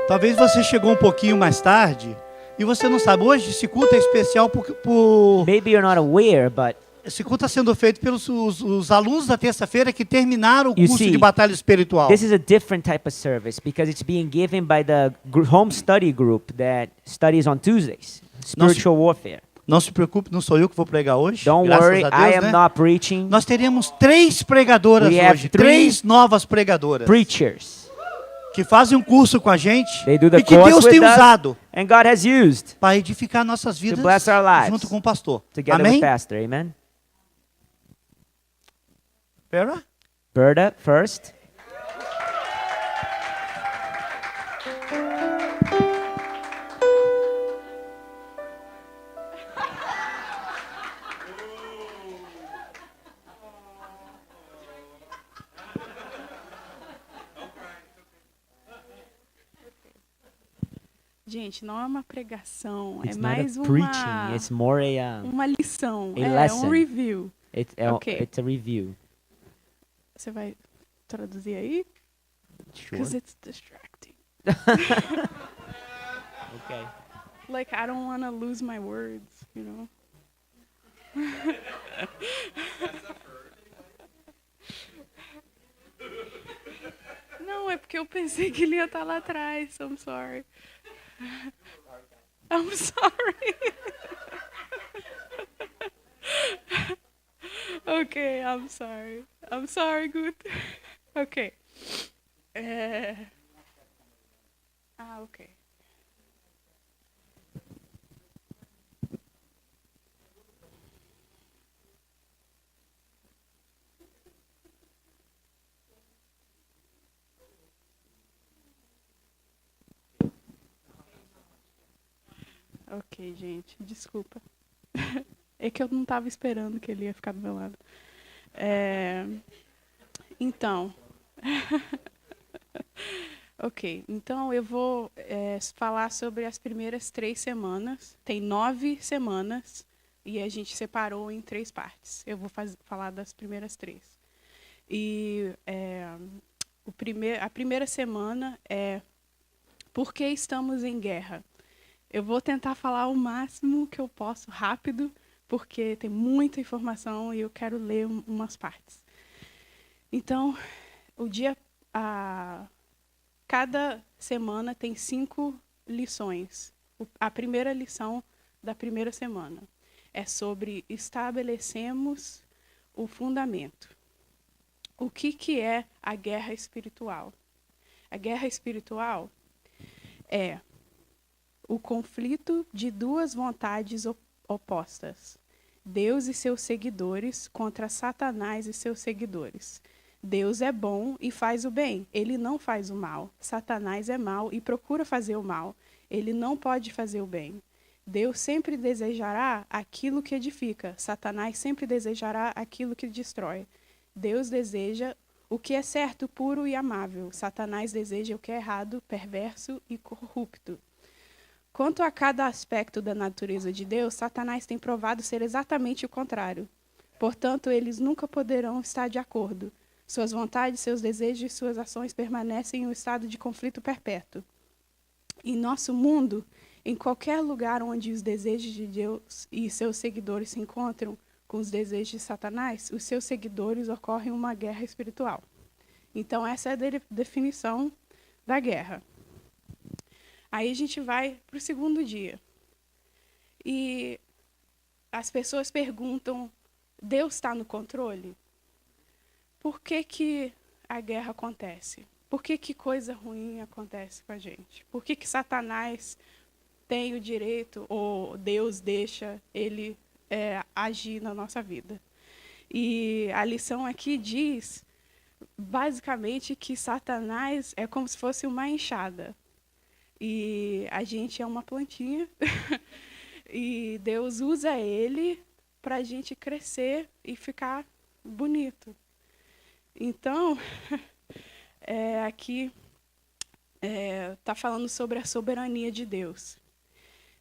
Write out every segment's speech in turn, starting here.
Talvez você chegou um pouquinho mais tarde e você não sabe. Hoje esse culto é especial Maybe you're not aware, but esse culto está sendo feito pelos os alunos da terça-feira que terminaram o You curso see, de batalha espiritual. this is a different type of service because it's being given by the home study group that studies on Tuesdays, spiritual warfare. Não se preocupe, não sou eu que vou pregar hoje. Don't graças worry, a Deus, I am né? not preaching. Nós teríamos 3 pregadoras We have hoje, 3 3 novas pregadoras Preachers. que fazem um curso com a gente They do the e que course Deus with tem us, usado and God has used para edificar nossas vidas bless our lives junto com o pastor. together Amém? with Pastor. Amen. Pera? Berta first. Gente, não é uma pregação, It's é not mais a preaching. It's more uma lição, a é lesson. um review. Okay. It's a review. Você vai traduzir aí? Sure. Because it's distracting. Okay. Like, I don't want to lose my words, you know? Não, é porque eu pensei que ele ia estar lá atrás. I'm sorry. I'm sorry. Okay, I'm sorry. I'm sorry, Guto. Okay. Okay. Ok, gente, desculpa. É que eu não estava esperando que ele ia ficar do meu lado. Então, ok, então eu vou falar sobre as primeiras 3 semanas. Tem 9 semanas e a gente separou em 3 partes. Eu vou falar das primeiras 3. E a primeira semana é Por que estamos em guerra? Eu vou tentar falar o máximo que eu posso rápido, porque tem muita informação e eu quero ler umas partes. Então, cada semana tem 5 lições. A primeira lição da primeira semana é sobre estabelecemos o fundamento. O que é a guerra espiritual? A guerra espiritual é o conflito de 2 vontades opostas. Deus e seus seguidores contra Satanás e seus seguidores. Deus é bom e faz o bem, ele não faz o mal. Satanás é mau e procura fazer o mal, ele não pode fazer o bem. Deus sempre desejará aquilo que edifica, Satanás sempre desejará aquilo que destrói. Deus deseja o que é certo, puro e amável, Satanás deseja o que é errado, perverso e corrupto. Quanto a cada aspecto da natureza de Deus, Satanás tem provado ser exatamente o contrário. Portanto, eles nunca poderão estar de acordo. Suas vontades, seus desejos e suas ações permanecem em um estado de conflito perpétuo. Em nosso mundo, em qualquer lugar onde os desejos de Deus e seus seguidores se encontram com os desejos de Satanás, os seus seguidores ocorrem uma guerra espiritual. Então, essa é a definição da guerra. Aí a gente vai para o segundo dia. E as pessoas perguntam, Deus está no controle? Por que a guerra acontece? Por que coisa ruim acontece com a gente? Por que Satanás tem o direito, ou Deus deixa ele agir na nossa vida? E a lição aqui diz, basicamente, que Satanás é como se fosse uma enxada. E a gente é uma plantinha e Deus usa ele para a gente crescer e ficar bonito. Então, aqui está falando sobre a soberania de Deus.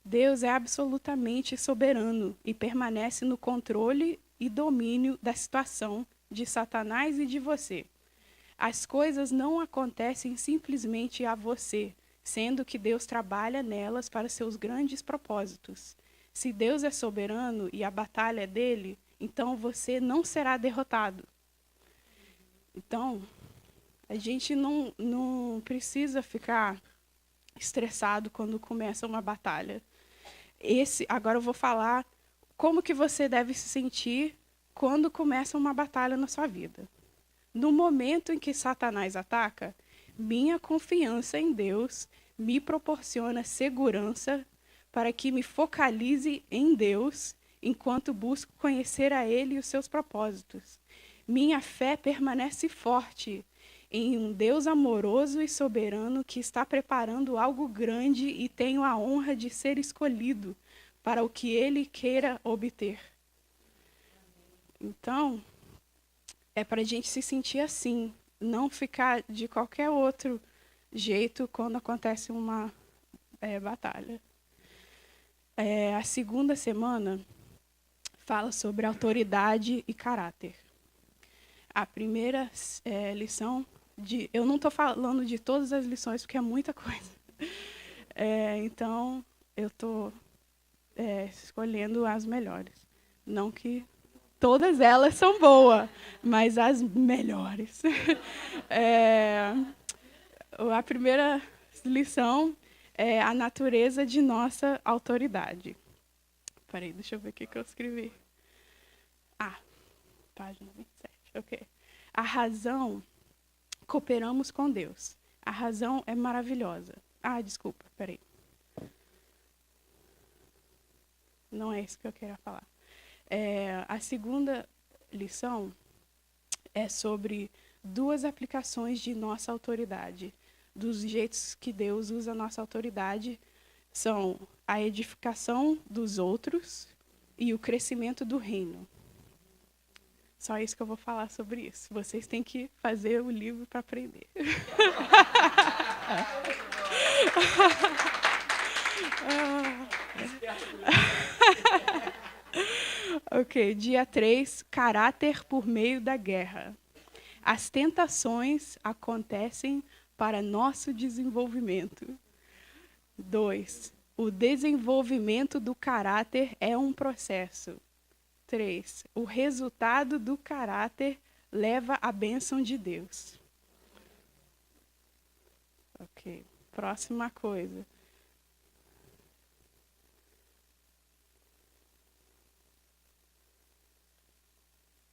Deus é absolutamente soberano e permanece no controle e domínio da situação de Satanás e de você. As coisas não acontecem simplesmente a você. sendo que Deus trabalha nelas para seus grandes propósitos. Se Deus é soberano e a batalha é dele, então você não será derrotado. Então, a gente não precisa ficar estressado quando começa uma batalha. Agora eu vou falar como que você deve se sentir quando começa uma batalha na sua vida. No momento em que Satanás ataca, minha confiança em Deus me proporciona segurança para que me focalize em Deus enquanto busco conhecer a Ele e os seus propósitos. Minha fé permanece forte em um Deus amoroso e soberano que está preparando algo grande e tenho a honra de ser escolhido para o que Ele queira obter. Então, é para a gente se sentir assim, não ficar de qualquer outro jeito quando acontece uma batalha. A segunda semana fala sobre autoridade e caráter. A primeira lição, eu não estou falando de todas as lições, porque é muita coisa. Então, eu estou escolhendo as melhores. Não que todas elas são boas, mas as melhores. A primeira lição é a natureza de nossa autoridade. Peraí, deixa eu ver o que eu escrevi. Página 27. Ok. A razão, cooperamos com Deus. A razão é maravilhosa. Desculpa, peraí. Não é isso que eu queria falar. A segunda lição é sobre duas aplicações de nossa autoridade. Dos jeitos que Deus usa a nossa autoridade são a edificação dos outros e o crescimento do reino. Só isso que eu vou falar sobre isso. Vocês têm que fazer o livro para aprender. Ok, dia 3, caráter por meio da guerra. As tentações acontecem para nosso desenvolvimento. 2, o desenvolvimento do caráter é um processo. 3, o resultado do caráter leva à bênção de Deus. Ok, próxima coisa.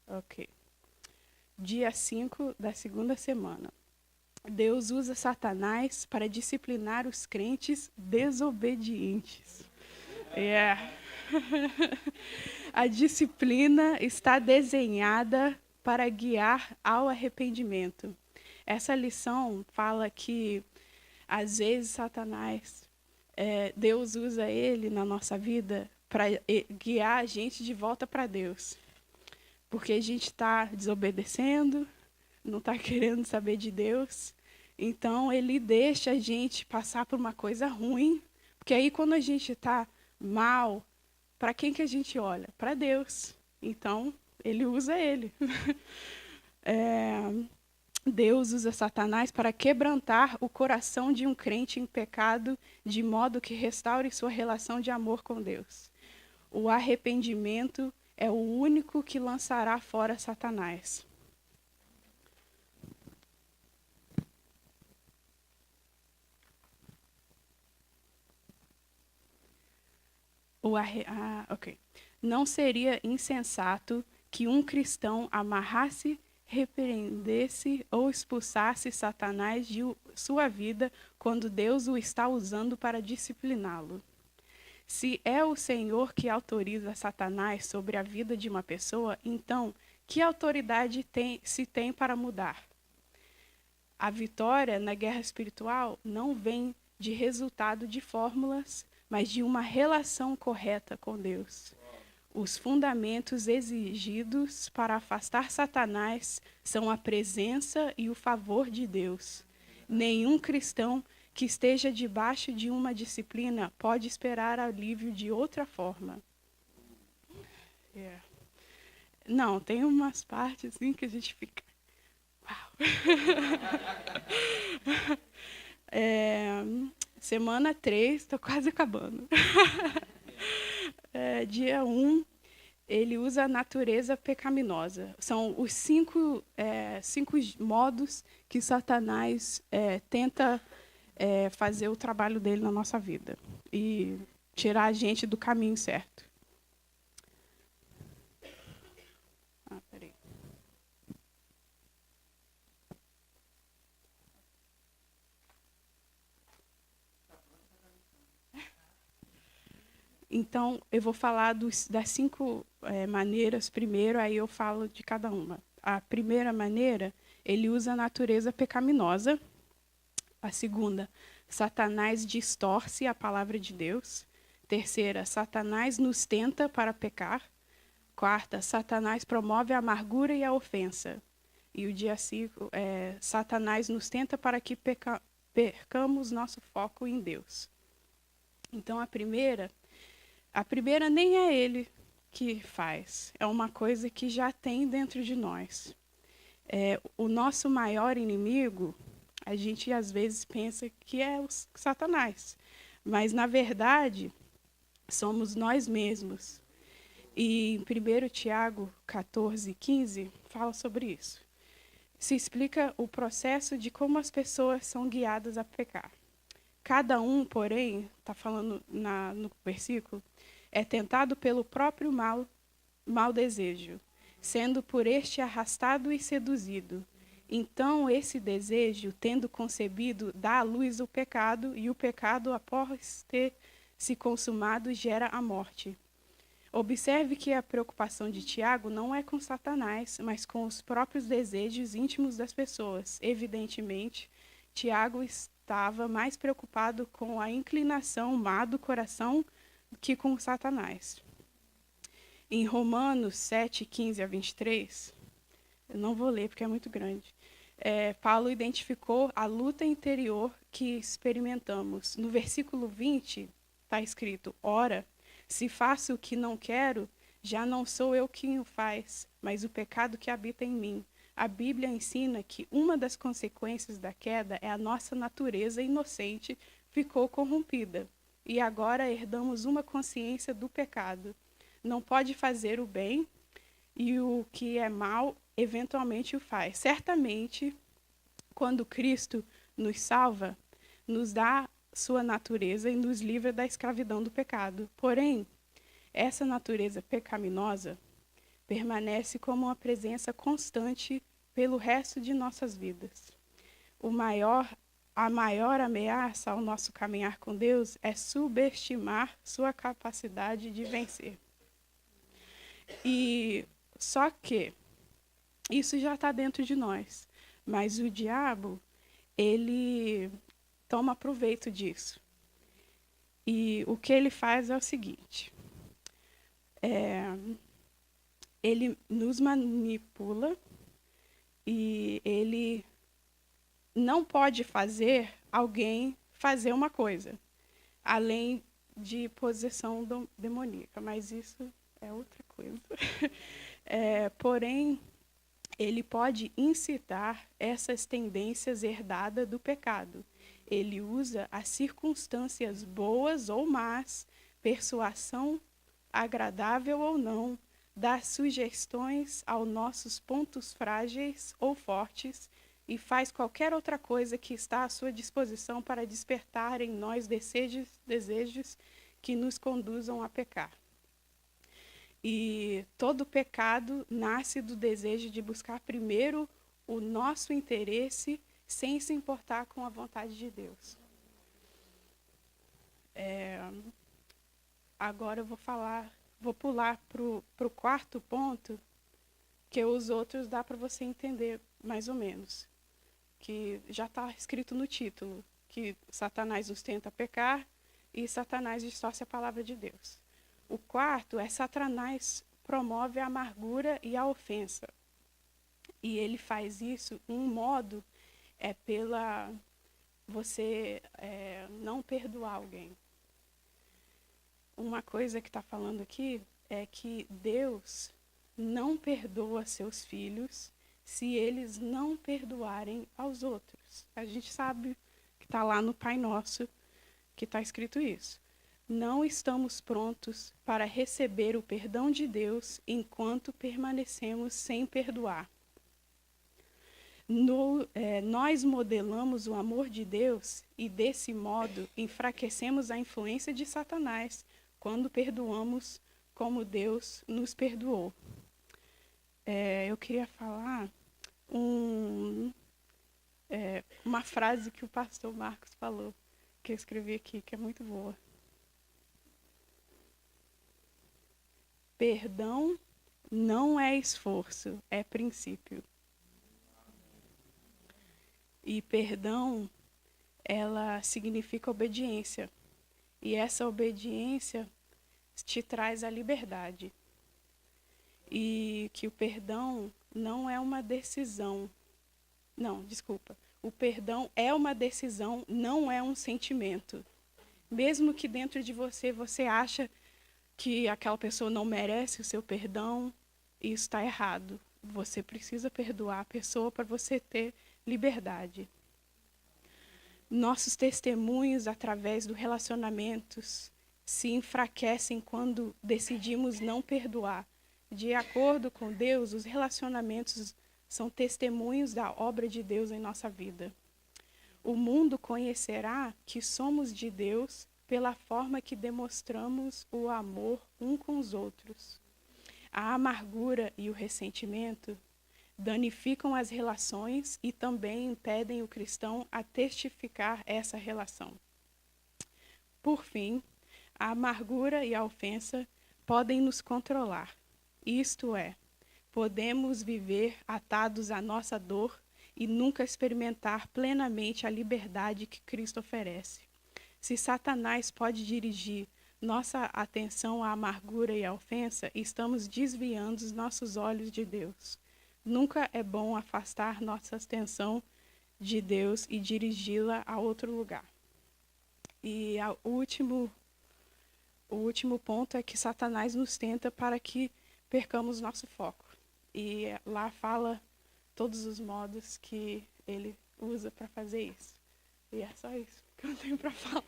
Ok. Dia 5 da segunda semana. Deus usa Satanás para disciplinar os crentes desobedientes. A disciplina está desenhada para guiar ao arrependimento. Essa lição fala que, às vezes, Satanás, Deus usa ele na nossa vida para guiar a gente de volta para Deus. Porque a gente está desobedecendo, não está querendo saber de Deus. Então, ele deixa a gente passar por uma coisa ruim. Porque aí, quando a gente está mal, para quem que a gente olha? Para Deus. Então, ele usa ele. Deus usa Satanás para quebrantar o coração de um crente em pecado, de modo que restaure sua relação de amor com Deus. O arrependimento é o único que lançará fora Satanás. Ok. Não seria insensato que um cristão amarrasse, repreendesse ou expulsasse Satanás de sua vida quando Deus o está usando para discipliná-lo. Se é o Senhor que autoriza Satanás sobre a vida de uma pessoa, então, que autoridade se tem para mudar? A vitória na guerra espiritual não vem de resultado de fórmulas, mas de uma relação correta com Deus. Os fundamentos exigidos para afastar Satanás são a presença e o favor de Deus. Nenhum cristão que esteja debaixo de uma disciplina pode esperar alívio de outra forma. Não, tem umas partes assim que a gente fica... Uau! Semana 3, estou quase acabando. Dia 1, ele usa a natureza pecaminosa. São os cinco modos que Satanás tenta fazer o trabalho dele na nossa vida e tirar a gente do caminho certo. Peraí. Então, eu vou falar das 5 maneiras primeiro, aí eu falo de cada uma. A primeira maneira, ele usa a natureza pecaminosa. A segunda, Satanás distorce a palavra de Deus. Terceira, Satanás nos tenta para pecar. Quarta, Satanás promove a amargura e a ofensa. E o dia 5, Satanás nos tenta para que percamos nosso foco em Deus. Então, a primeira nem é ele que faz, é uma coisa que já tem dentro de nós. O nosso maior inimigo, a gente às vezes pensa que é o Satanás, mas na verdade somos nós mesmos. E em 1 Tiago 14:15 fala sobre isso. Se explica o processo de como as pessoas são guiadas a pecar. Cada um, porém, está falando no versículo, é tentado pelo próprio mau desejo, sendo por este arrastado e seduzido. Então, esse desejo, tendo concebido, dá à luz o pecado, e o pecado, após ter se consumado, gera a morte. Observe que a preocupação de Tiago não é com Satanás, mas com os próprios desejos íntimos das pessoas. Evidentemente, Tiago estava mais preocupado com a inclinação má do coração que com Satanás. Em Romanos 7:15-23, eu não vou ler porque é muito grande, Paulo identificou a luta interior que experimentamos. No versículo 20, está escrito: ora, se faço o que não quero, já não sou eu quem o faz, mas o pecado que habita em mim. A Bíblia ensina que uma das consequências da queda é a nossa natureza inocente ficou corrompida. E agora herdamos uma consciência do pecado. Não pode fazer o bem, e o que é mal, eventualmente o faz. Certamente, quando Cristo nos salva, nos dá sua natureza e nos livra da escravidão do pecado. Porém, essa natureza pecaminosa permanece como uma presença constante pelo resto de nossas vidas. A maior ameaça ao nosso caminhar com Deus é subestimar sua capacidade de vencer. E só que isso já está dentro de nós, mas o diabo, ele toma proveito disso. E o que ele faz é o seguinte: ele nos manipula e ele não pode fazer alguém fazer uma coisa, além de possessão demoníaca, mas isso é outra coisa. Porém, ele pode incitar essas tendências herdadas do pecado. Ele usa as circunstâncias boas ou más, persuasão agradável ou não, dá sugestões aos nossos pontos frágeis ou fortes e faz qualquer outra coisa que está à sua disposição para despertar em nós desejos que nos conduzam a pecar. E todo pecado nasce do desejo de buscar primeiro o nosso interesse sem se importar com a vontade de Deus. Agora eu vou pular para o quarto ponto, que os outros dá para você entender mais ou menos. Que já está escrito no título, que Satanás nos tenta pecar e Satanás distorce a palavra de Deus. O quarto é Satanás promove a amargura e a ofensa. E ele faz isso, um modo pela você não perdoar alguém. Uma coisa que está falando aqui é que Deus não perdoa seus filhos se eles não perdoarem aos outros. A gente sabe que está lá no Pai Nosso, que está escrito isso. Não estamos prontos para receber o perdão de Deus enquanto permanecemos sem perdoar. Nós modelamos o amor de Deus e, desse modo, enfraquecemos a influência de Satanás quando perdoamos como Deus nos perdoou. Eu queria falar uma frase que o pastor Marcos falou, que eu escrevi aqui, que é muito boa. Perdão não é esforço, é princípio. E perdão, ela significa obediência. E essa obediência te traz a liberdade. E que o perdão não é uma decisão. Não, desculpa. O perdão é uma decisão, não é um sentimento. Mesmo que dentro de você acha que aquela pessoa não merece o seu perdão, isso está errado. Você precisa perdoar a pessoa para você ter liberdade. Nossos testemunhos através dos relacionamentos se enfraquecem quando decidimos não perdoar. De acordo com Deus, os relacionamentos são testemunhos da obra de Deus em nossa vida. O mundo conhecerá que somos de Deus pela forma que demonstramos o amor um com os outros. A amargura e o ressentimento danificam as relações e também impedem o cristão a testificar essa relação. Por fim, a amargura e a ofensa podem nos controlar. Isto é, podemos viver atados à nossa dor e nunca experimentar plenamente a liberdade que Cristo oferece. Se Satanás pode dirigir nossa atenção à amargura e à ofensa, estamos desviando os nossos olhos de Deus. Nunca é bom afastar nossa atenção de Deus e dirigi-la a outro lugar. E o último ponto é que Satanás nos tenta para que percamos nosso foco. E lá fala todos os modos que ele usa para fazer isso. E é só isso que eu tenho para falar.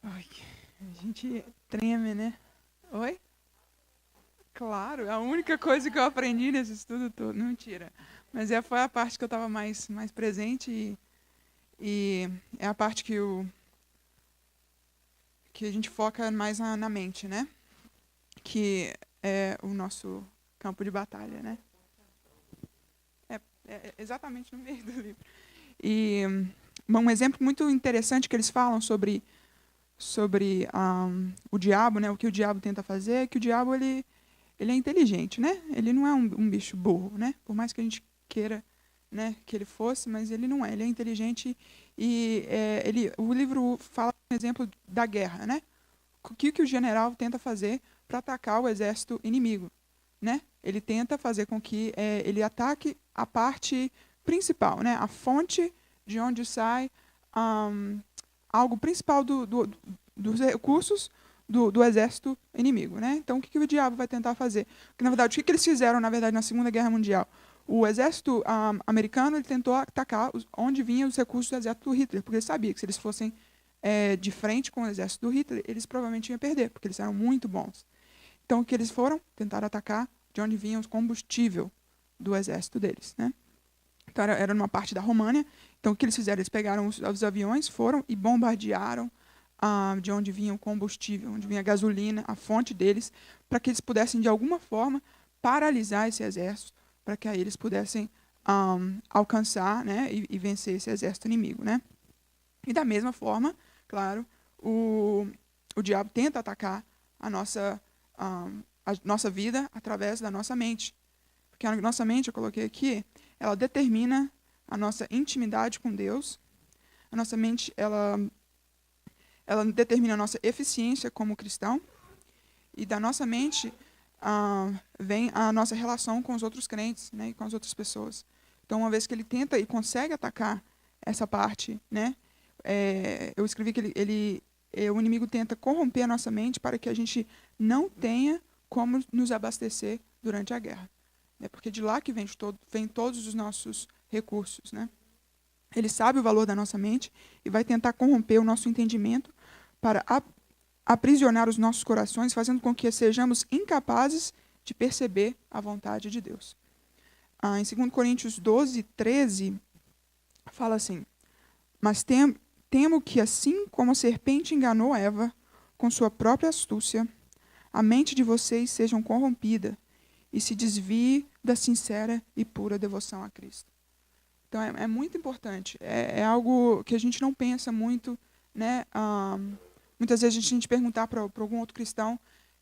Ai, a gente treme, né? Oi? Claro, a única coisa que eu aprendi nesse estudo todo, não, mentira. Mas foi a parte que eu estava mais presente e é a parte que a gente foca mais na mente, né? Que é o nosso campo de batalha, né? É exatamente no meio do livro. E um exemplo muito interessante que eles falam sobre o diabo, né? O que o diabo tenta fazer é que o diabo ele é inteligente, né? Ele não é um bicho burro, né? Por mais que a gente queira, né, que ele fosse, mas ele não é. Ele é inteligente e o livro fala um exemplo da guerra, né? O que o general tenta fazer para atacar o exército inimigo, né? Ele tenta fazer com que ele ataque a parte principal, né? A fonte de onde sai algo principal dos recursos do exército inimigo, né? Então, o que o diabo vai tentar fazer? Porque, na verdade, o que eles fizeram, na verdade, na Segunda Guerra Mundial? O exército americano ele tentou atacar onde vinham os recursos do exército do Hitler, porque ele sabia que se eles fossem de frente com o exército do Hitler, eles provavelmente iam perder, porque eles eram muito bons. Então, o que eles foram? Tentaram atacar de onde vinha o combustível do exército deles, né? Então, era numa parte da România. Então, o que eles fizeram? Eles pegaram os aviões, foram e bombardearam de onde vinha o combustível, onde vinha a gasolina, a fonte deles, para que eles pudessem, de alguma forma, paralisar esse exército, para que aí eles pudessem alcançar, né, e vencer esse exército inimigo, né? E da mesma forma, claro, o diabo tenta atacar a nossa vida através da nossa mente. Porque a nossa mente, eu coloquei aqui, ela determina a nossa intimidade com Deus. A nossa mente, ela determina a nossa eficiência como cristão. E da nossa mente vem a nossa relação com os outros crentes, né, e com as outras pessoas. Então, uma vez que ele tenta e consegue atacar essa parte, né, eu escrevi que o inimigo tenta corromper a nossa mente para que a gente não tenha como nos abastecer durante a guerra. Né? Porque de lá que vem todos os nossos recursos. Né? Ele sabe o valor da nossa mente e vai tentar corromper o nosso entendimento para aprisionar os nossos corações, fazendo com que sejamos incapazes de perceber a vontade de Deus. Em 2 Coríntios 12, 13, fala assim: mas temo que, assim como a serpente enganou Eva com sua própria astúcia, a mente de vocês seja corrompida e se desvie da sincera e pura devoção a Cristo. Então, é muito importante. É algo que a gente não pensa muito, né? Muitas vezes a gente perguntar para algum outro cristão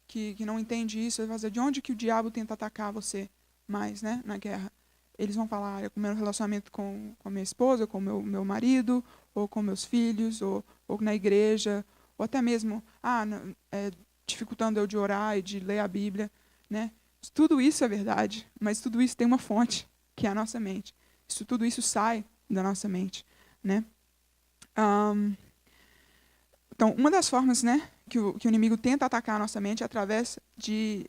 que não entende isso, ele vai dizer, de onde que o diabo tenta atacar você mais, né, na guerra? Eles vão falar, é com o meu relacionamento com a minha esposa, com o meu marido, ou com meus filhos, ou na igreja, ou até mesmo dificultando eu de orar e de ler a Bíblia. Né? Tudo isso é verdade, mas tudo isso tem uma fonte, que é a nossa mente. Tudo isso sai da nossa mente. Né? Então, uma das formas, né, que o inimigo tenta atacar a nossa mente é através de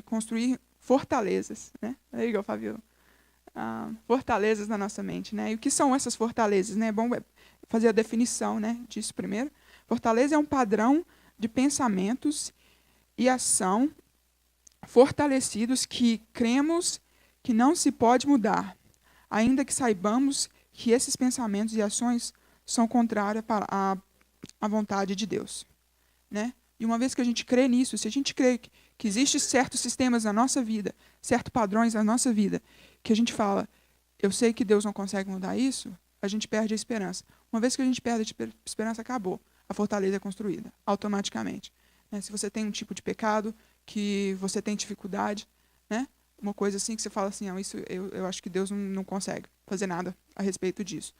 construir fortalezas. Né? É igual, Fabio. Fortalezas na nossa mente. Né? E o que são essas fortalezas? Né? É bom fazer a definição, né, disso primeiro. Fortaleza é um padrão de pensamentos e ação fortalecidos que cremos que não se pode mudar, ainda que saibamos que esses pensamentos e ações são contrários à vontade de Deus. Né? E uma vez que a gente crê nisso, se a gente crê que existem certos sistemas na nossa vida, certos padrões na nossa vida, que a gente fala, eu sei que Deus não consegue mudar isso, a gente perde a esperança. Uma vez que a gente perde a esperança, acabou. A fortaleza é construída, automaticamente. Né? Se você tem um tipo de pecado, que você tem dificuldade, né? Uma coisa assim que você fala assim, isso eu acho que Deus não consegue fazer nada a respeito disso.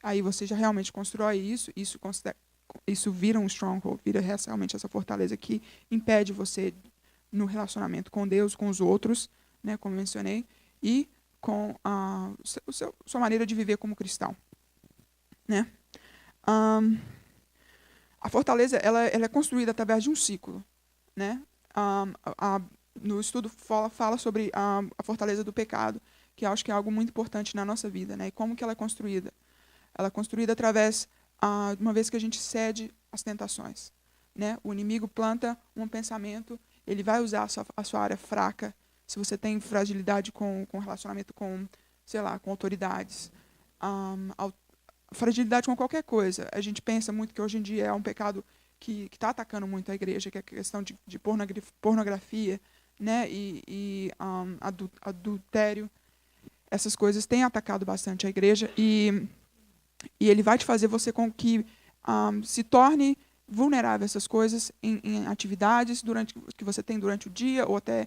Aí você já realmente constrói isso vira um stronghold, vira realmente essa fortaleza que impede você no relacionamento com Deus, com os outros, né, como mencionei, e com sua maneira de viver como cristão. Né? A fortaleza ela é construída através de um ciclo. Né? No estudo fala sobre a fortaleza do pecado, que eu acho que é algo muito importante na nossa vida. Né? E como que ela é construída? Ela é construída através, uma vez que a gente cede às tentações. Né? O inimigo planta um pensamento, ele vai usar a sua área fraca. Se você tem fragilidade com relacionamento com autoridades, fragilidade com qualquer coisa. A gente pensa muito que hoje em dia é um pecado que está atacando muito a igreja, que é a questão de pornografia, né? e adultério. Essas coisas têm atacado bastante a igreja e ele vai te fazer você com que se torne vulnerável a essas coisas em atividades que você tem durante o dia ou até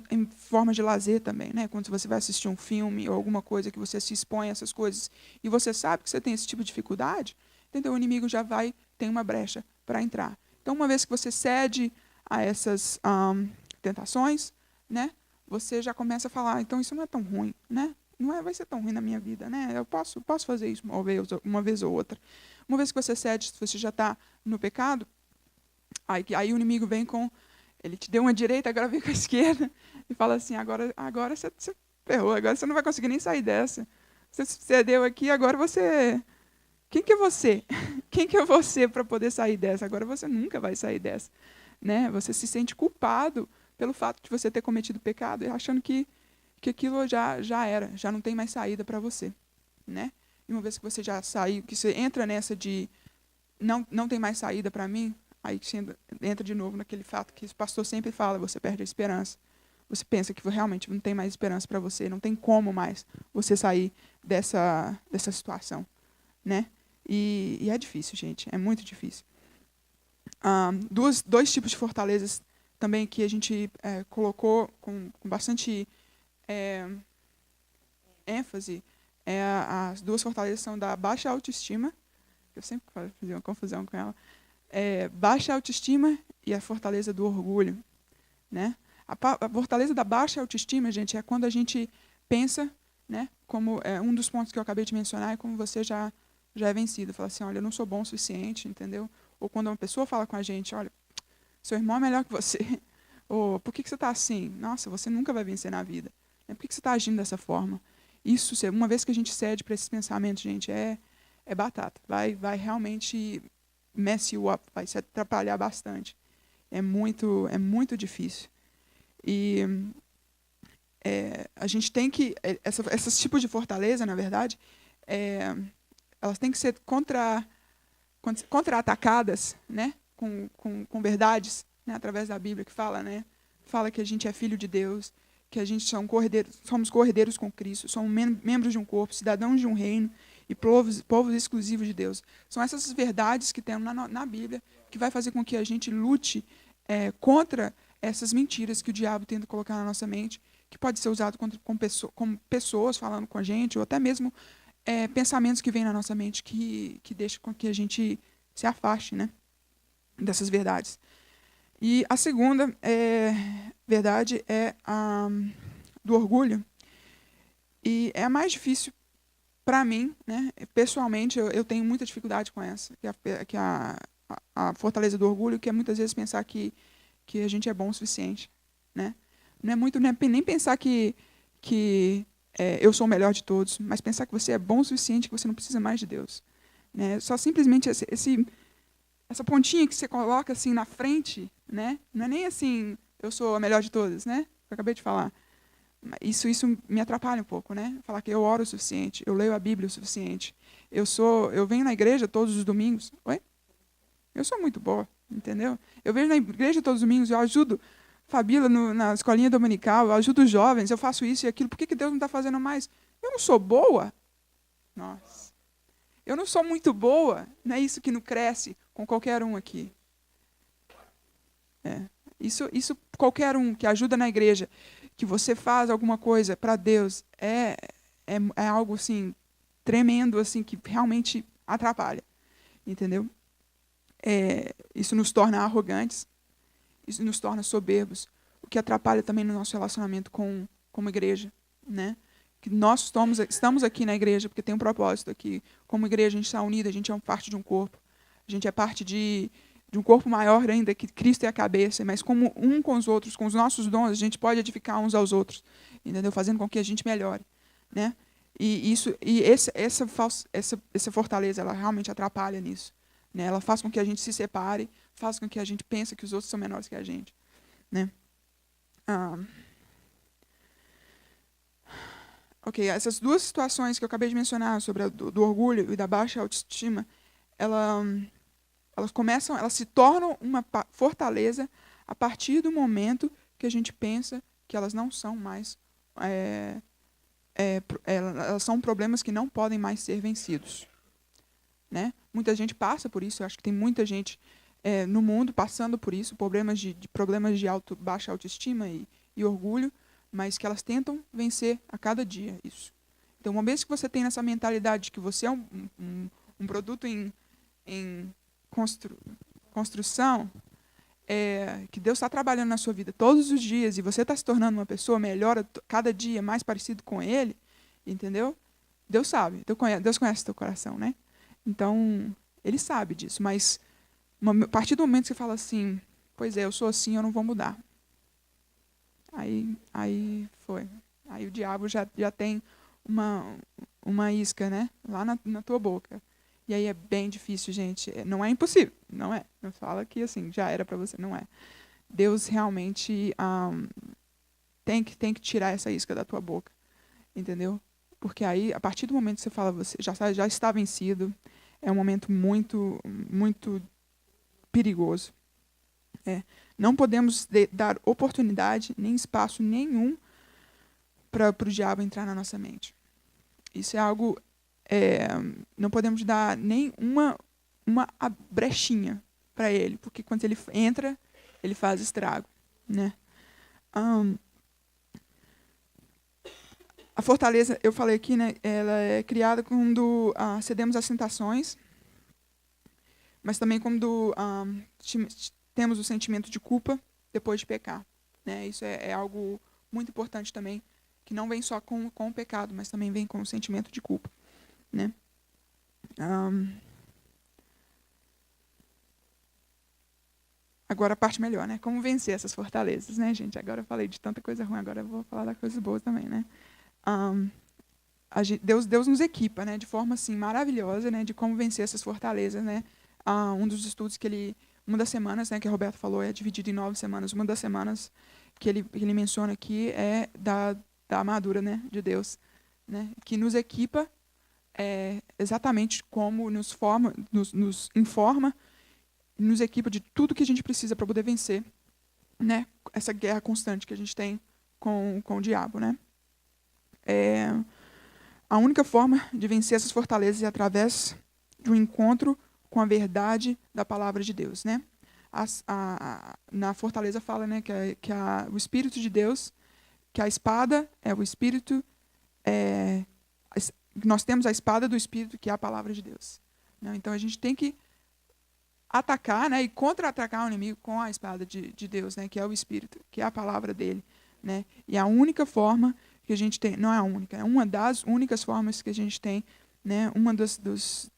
em forma de lazer também, né? Quando você vai assistir um filme ou alguma coisa que você se expõe a essas coisas e você sabe que você tem esse tipo de dificuldade, então o inimigo já tem uma brecha para entrar. Então, uma vez que você cede a essas tentações, né? Você já começa a falar, então isso não é tão ruim, né? Não vai ser tão ruim na minha vida, né? Eu posso fazer isso uma vez ou outra. Uma vez que você cede, você já está no pecado, aí o inimigo vem ele te deu uma direita, agora vem com a esquerda e fala assim, agora você ferrou, agora você não vai conseguir nem sair dessa. Você cedeu aqui, agora você... Quem que é você? Quem que é você para poder sair dessa? Agora você nunca vai sair dessa. Né? Você se sente culpado pelo fato de você ter cometido pecado e achando que aquilo já era, já não tem mais saída para você. Né? E uma vez que você já saiu, que você entra nessa de não tem mais saída para mim, aí você entra de novo naquele fato que o pastor sempre fala, você perde a esperança. Você pensa que realmente não tem mais esperança para você, não tem como mais você sair dessa situação. Né? E é difícil, gente, é muito difícil. Dois tipos de fortalezas também que a gente colocou com bastante ênfase. As duas fortalezas são da baixa autoestima, eu sempre fazia uma confusão com ela, baixa autoestima e a fortaleza do orgulho. Né? A fortaleza da baixa autoestima, gente, é quando a gente pensa, né, como um dos pontos que eu acabei de mencionar, e como você já já é vencido. Fala assim, olha, eu não sou bom o suficiente, entendeu? Ou quando uma pessoa fala com a gente, olha, seu irmão é melhor que você. Ou, por que você está assim? Nossa, você nunca vai vencer na vida. Por que você está agindo dessa forma? Isso, uma vez que a gente cede para esses pensamentos, gente, é batata. Vai realmente mess you up, vai se atrapalhar bastante. É muito difícil. E a gente tem que... Esses tipos de fortaleza, na verdade, elas têm que ser contra-atacadas, né? Com verdades, né? Através da Bíblia que fala, né? Fala que a gente é filho de Deus, que a gente somos cordeiros com Cristo, somos membros de um corpo, cidadãos de um reino e povos exclusivos de Deus. São essas verdades que temos na Bíblia que vai fazer com que a gente lute contra essas mentiras que o diabo tenta colocar na nossa mente, que pode ser usado como pessoas falando com a gente, ou até mesmo pensamentos que vêm na nossa mente que deixam com que a gente se afaste, né, dessas verdades. E a segunda verdade é a do orgulho. E é a mais difícil para mim, né? Pessoalmente, eu tenho muita dificuldade com essa, que é a fortaleza do orgulho, que é muitas vezes pensar que a gente é bom o suficiente, né? Não é nem pensar que eu sou o melhor de todos, mas pensar que você é bom o suficiente, que você não precisa mais de Deus, né? Só simplesmente essa pontinha que você coloca assim na frente, né? Não é nem assim, eu sou a melhor de todas, né? Eu acabei de falar. Isso me atrapalha um pouco, né? Falar que eu oro o suficiente, eu leio a Bíblia o suficiente, eu venho na igreja todos os domingos. Oi? Eu sou muito boa, entendeu? Eu venho na igreja todos os domingos, eu ajudo Fabíola na escolinha dominical, eu ajudo os jovens, eu faço isso e aquilo. Por que Deus não está fazendo mais? Eu não sou boa? Nossa. Eu não sou muito boa, não é isso que não cresce com qualquer um aqui. Isso qualquer um que ajuda na igreja, que você faz alguma coisa para Deus, é algo assim tremendo, assim, que realmente atrapalha, entendeu? Isso nos torna arrogantes, isso nos torna soberbos, o que atrapalha também no nosso relacionamento como igreja, né? Que nós estamos aqui na igreja porque tem um propósito aqui. Como igreja, a gente está unido, a gente é parte de um corpo. A gente é parte de um corpo maior ainda, que Cristo é a cabeça, mas como um com os outros, com os nossos dons, a gente pode edificar uns aos outros, entendeu? Fazendo com que a gente melhore, né? Essa fortaleza, ela realmente atrapalha nisso, né? Ela faz com que a gente se separe, faz com que a gente pense que os outros são menores que a gente, né? Ok, essas duas situações que eu acabei de mencionar sobre do orgulho e da baixa autoestima, elas se tornam uma fortaleza a partir do momento que a gente pensa que elas não são mais elas são problemas que não podem mais ser vencidos, né? Muita gente passa por isso. Eu acho que tem muita gente no mundo passando por isso, problemas de baixa autoestima e orgulho, mas que elas tentam vencer a cada dia isso. Então, uma vez que você tem essa mentalidade de que você é um produto em construção, que Deus está trabalhando na sua vida todos os dias e você está se tornando uma pessoa melhor cada dia, mais parecido com Ele, entendeu? Deus sabe, Deus conhece o teu coração, né? Então, Ele sabe disso, mas a partir do momento que você fala assim, pois eu sou assim, eu não vou mudar. Aí foi. Aí o diabo já tem uma isca, né? Lá na tua boca. E aí é bem difícil, gente. Não é impossível, não é. Não fala que assim, já era para você, não é. Deus realmente tem que tirar essa isca da tua boca, entendeu? Porque aí, a partir do momento que você fala, você já está vencido, é um momento muito, muito perigoso. Não podemos dar oportunidade, nem espaço nenhum para o diabo entrar na nossa mente. Isso é algo... não podemos dar nem uma brechinha para ele, porque quando ele entra, ele faz estrago, né? A fortaleza, eu falei aqui, né? Ela é criada quando cedemos às tentações, mas também quando temos o sentimento de culpa depois de pecar, né? Isso é algo muito importante também, que não vem só com o pecado, mas também vem com o sentimento de culpa, né? Agora a parte melhor, né? Como vencer essas fortalezas, né, gente? Agora eu falei de tanta coisa ruim, agora eu vou falar das coisas boas também, né? Deus nos equipa, né, de forma assim maravilhosa, né, de como vencer essas fortalezas, né? Um dos estudos uma das semanas, né, que a Roberto falou, é dividido em 9 semanas. Uma das semanas que ele menciona aqui é da armadura, né, de Deus, né, que nos equipa exatamente como nos informa, nos equipa de tudo que a gente precisa para poder vencer, né, essa guerra constante que a gente tem com o diabo, né? A única forma de vencer essas fortalezas é através de um encontro com a verdade da palavra de Deus, né? Na fortaleza fala, né, que o Espírito de Deus, que a espada é o Espírito, nós temos a espada do Espírito, que é a palavra de Deus, né? Então a gente tem que atacar, né, e contra-atacar o inimigo com a espada de Deus, né, que é o Espírito, que é a palavra dele, né? E a única forma que a gente tem, não é a única, é uma das únicas formas que a gente tem, né, uma dos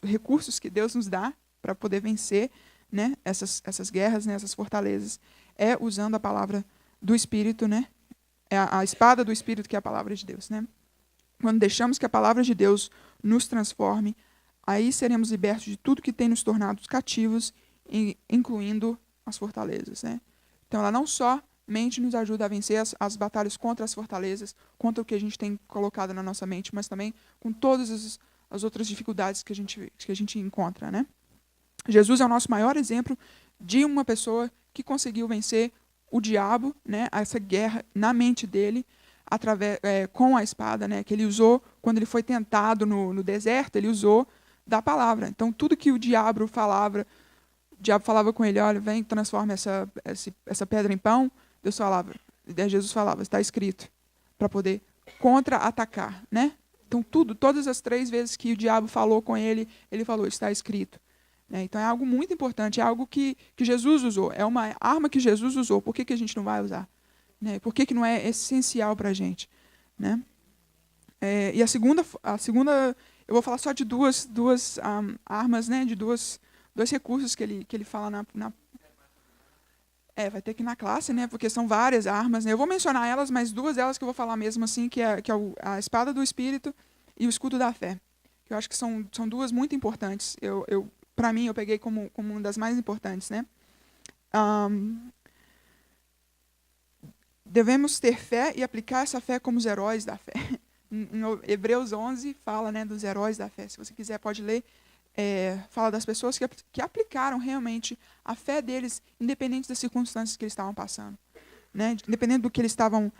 recursos que Deus nos dá para poder vencer, né, essas guerras, né, essas fortalezas, é usando a palavra do Espírito, né? É a espada do Espírito, que é a palavra de Deus, né? Quando deixamos que a palavra de Deus nos transforme, aí seremos libertos de tudo que tem nos tornado cativos, incluindo as fortalezas, né? Então, ela não somente nos ajuda a vencer as batalhas contra as fortalezas, contra o que a gente tem colocado na nossa mente, mas também com todas as outras dificuldades que a gente encontra, né? Jesus é o nosso maior exemplo de uma pessoa que conseguiu vencer o diabo, né? Essa guerra na mente dele, com a espada, né? Que ele usou quando ele foi tentado no deserto, ele usou da palavra. Então, tudo que o diabo falava com ele, olha, vem, transforma essa pedra em pão. Jesus falava, está escrito, para poder contra-atacar, né? Então, todas as 3 vezes que o diabo falou com ele, ele falou, está escrito, né? Então, é algo muito importante, é algo que Jesus usou, é uma arma que Jesus usou. Por que a gente não vai usar? Né? Por que não é essencial para a gente? Né? E a segunda, eu vou falar só de duas armas, né? De dois recursos que ele fala vai ter que ir na classe, né? Porque são várias armas, né? Eu vou mencionar elas, mas 2 delas que eu vou falar mesmo assim, que é a espada do Espírito e o escudo da fé. Eu acho que são 2 muito importantes. Para mim, eu peguei como uma das mais importantes, né? Devemos ter fé e aplicar essa fé como os heróis da fé. Em Hebreus 11 fala, né, dos heróis da fé. Se você quiser, pode ler. Fala das pessoas que aplicaram realmente a fé deles, independente das circunstâncias que eles estavam passando, né? Independente do que eles estavam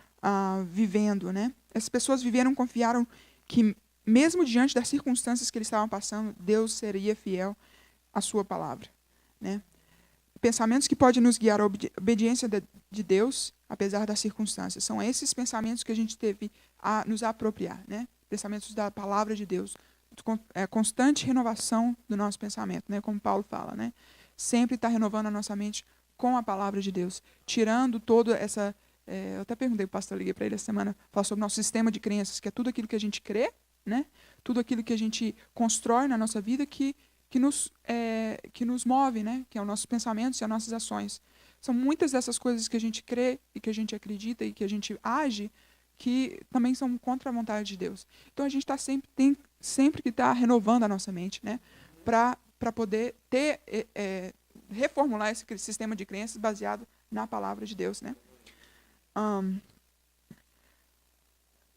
vivendo, né? Essas pessoas confiaram que, mesmo diante das circunstâncias que eles estavam passando, Deus seria fiel à sua palavra, né? Pensamentos que podem nos guiar à obediência de Deus, apesar das circunstâncias. São esses pensamentos que a gente teve a nos apropriar, né? Pensamentos da palavra de Deus. Constante renovação do nosso pensamento, né? Como Paulo fala, né? Sempre está renovando a nossa mente com a palavra de Deus, tirando toda essa... eu até perguntei para o pastor, liguei para ele essa semana, falar sobre o nosso sistema de crenças, que é tudo aquilo que a gente crê, né? Tudo aquilo que a gente constrói na nossa vida que nos move, né? Que é os nossos pensamentos e as nossas ações. São muitas dessas coisas que a gente crê e que a gente acredita e que a gente age que também são contra a vontade de Deus. Então a gente tem sempre que estar renovando a nossa mente, né? Para poder reformular esse sistema de crenças baseado na palavra de Deus, né?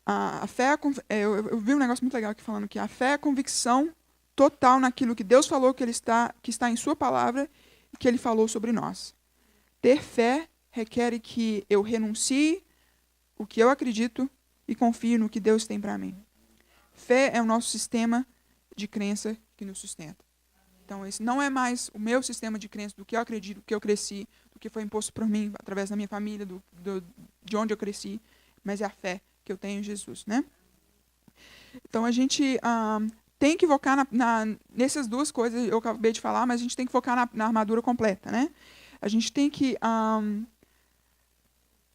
A fé, eu vi um negócio muito legal aqui falando que a fé é a convicção total naquilo que Deus falou que está em sua palavra e que Ele falou sobre nós. Ter fé requer que eu renuncie o que eu acredito e confio no que Deus tem para mim. Fé é o nosso sistema de crença que nos sustenta. Então, esse não é mais o meu sistema de crença do que eu acredito, do que eu cresci, do que foi imposto por mim através da minha família, de onde eu cresci, mas é a fé que eu tenho em Jesus, né? Então, a gente tem que focar nessas 2 coisas, eu acabei de falar, mas a gente tem que focar na armadura completa, né? A gente tem que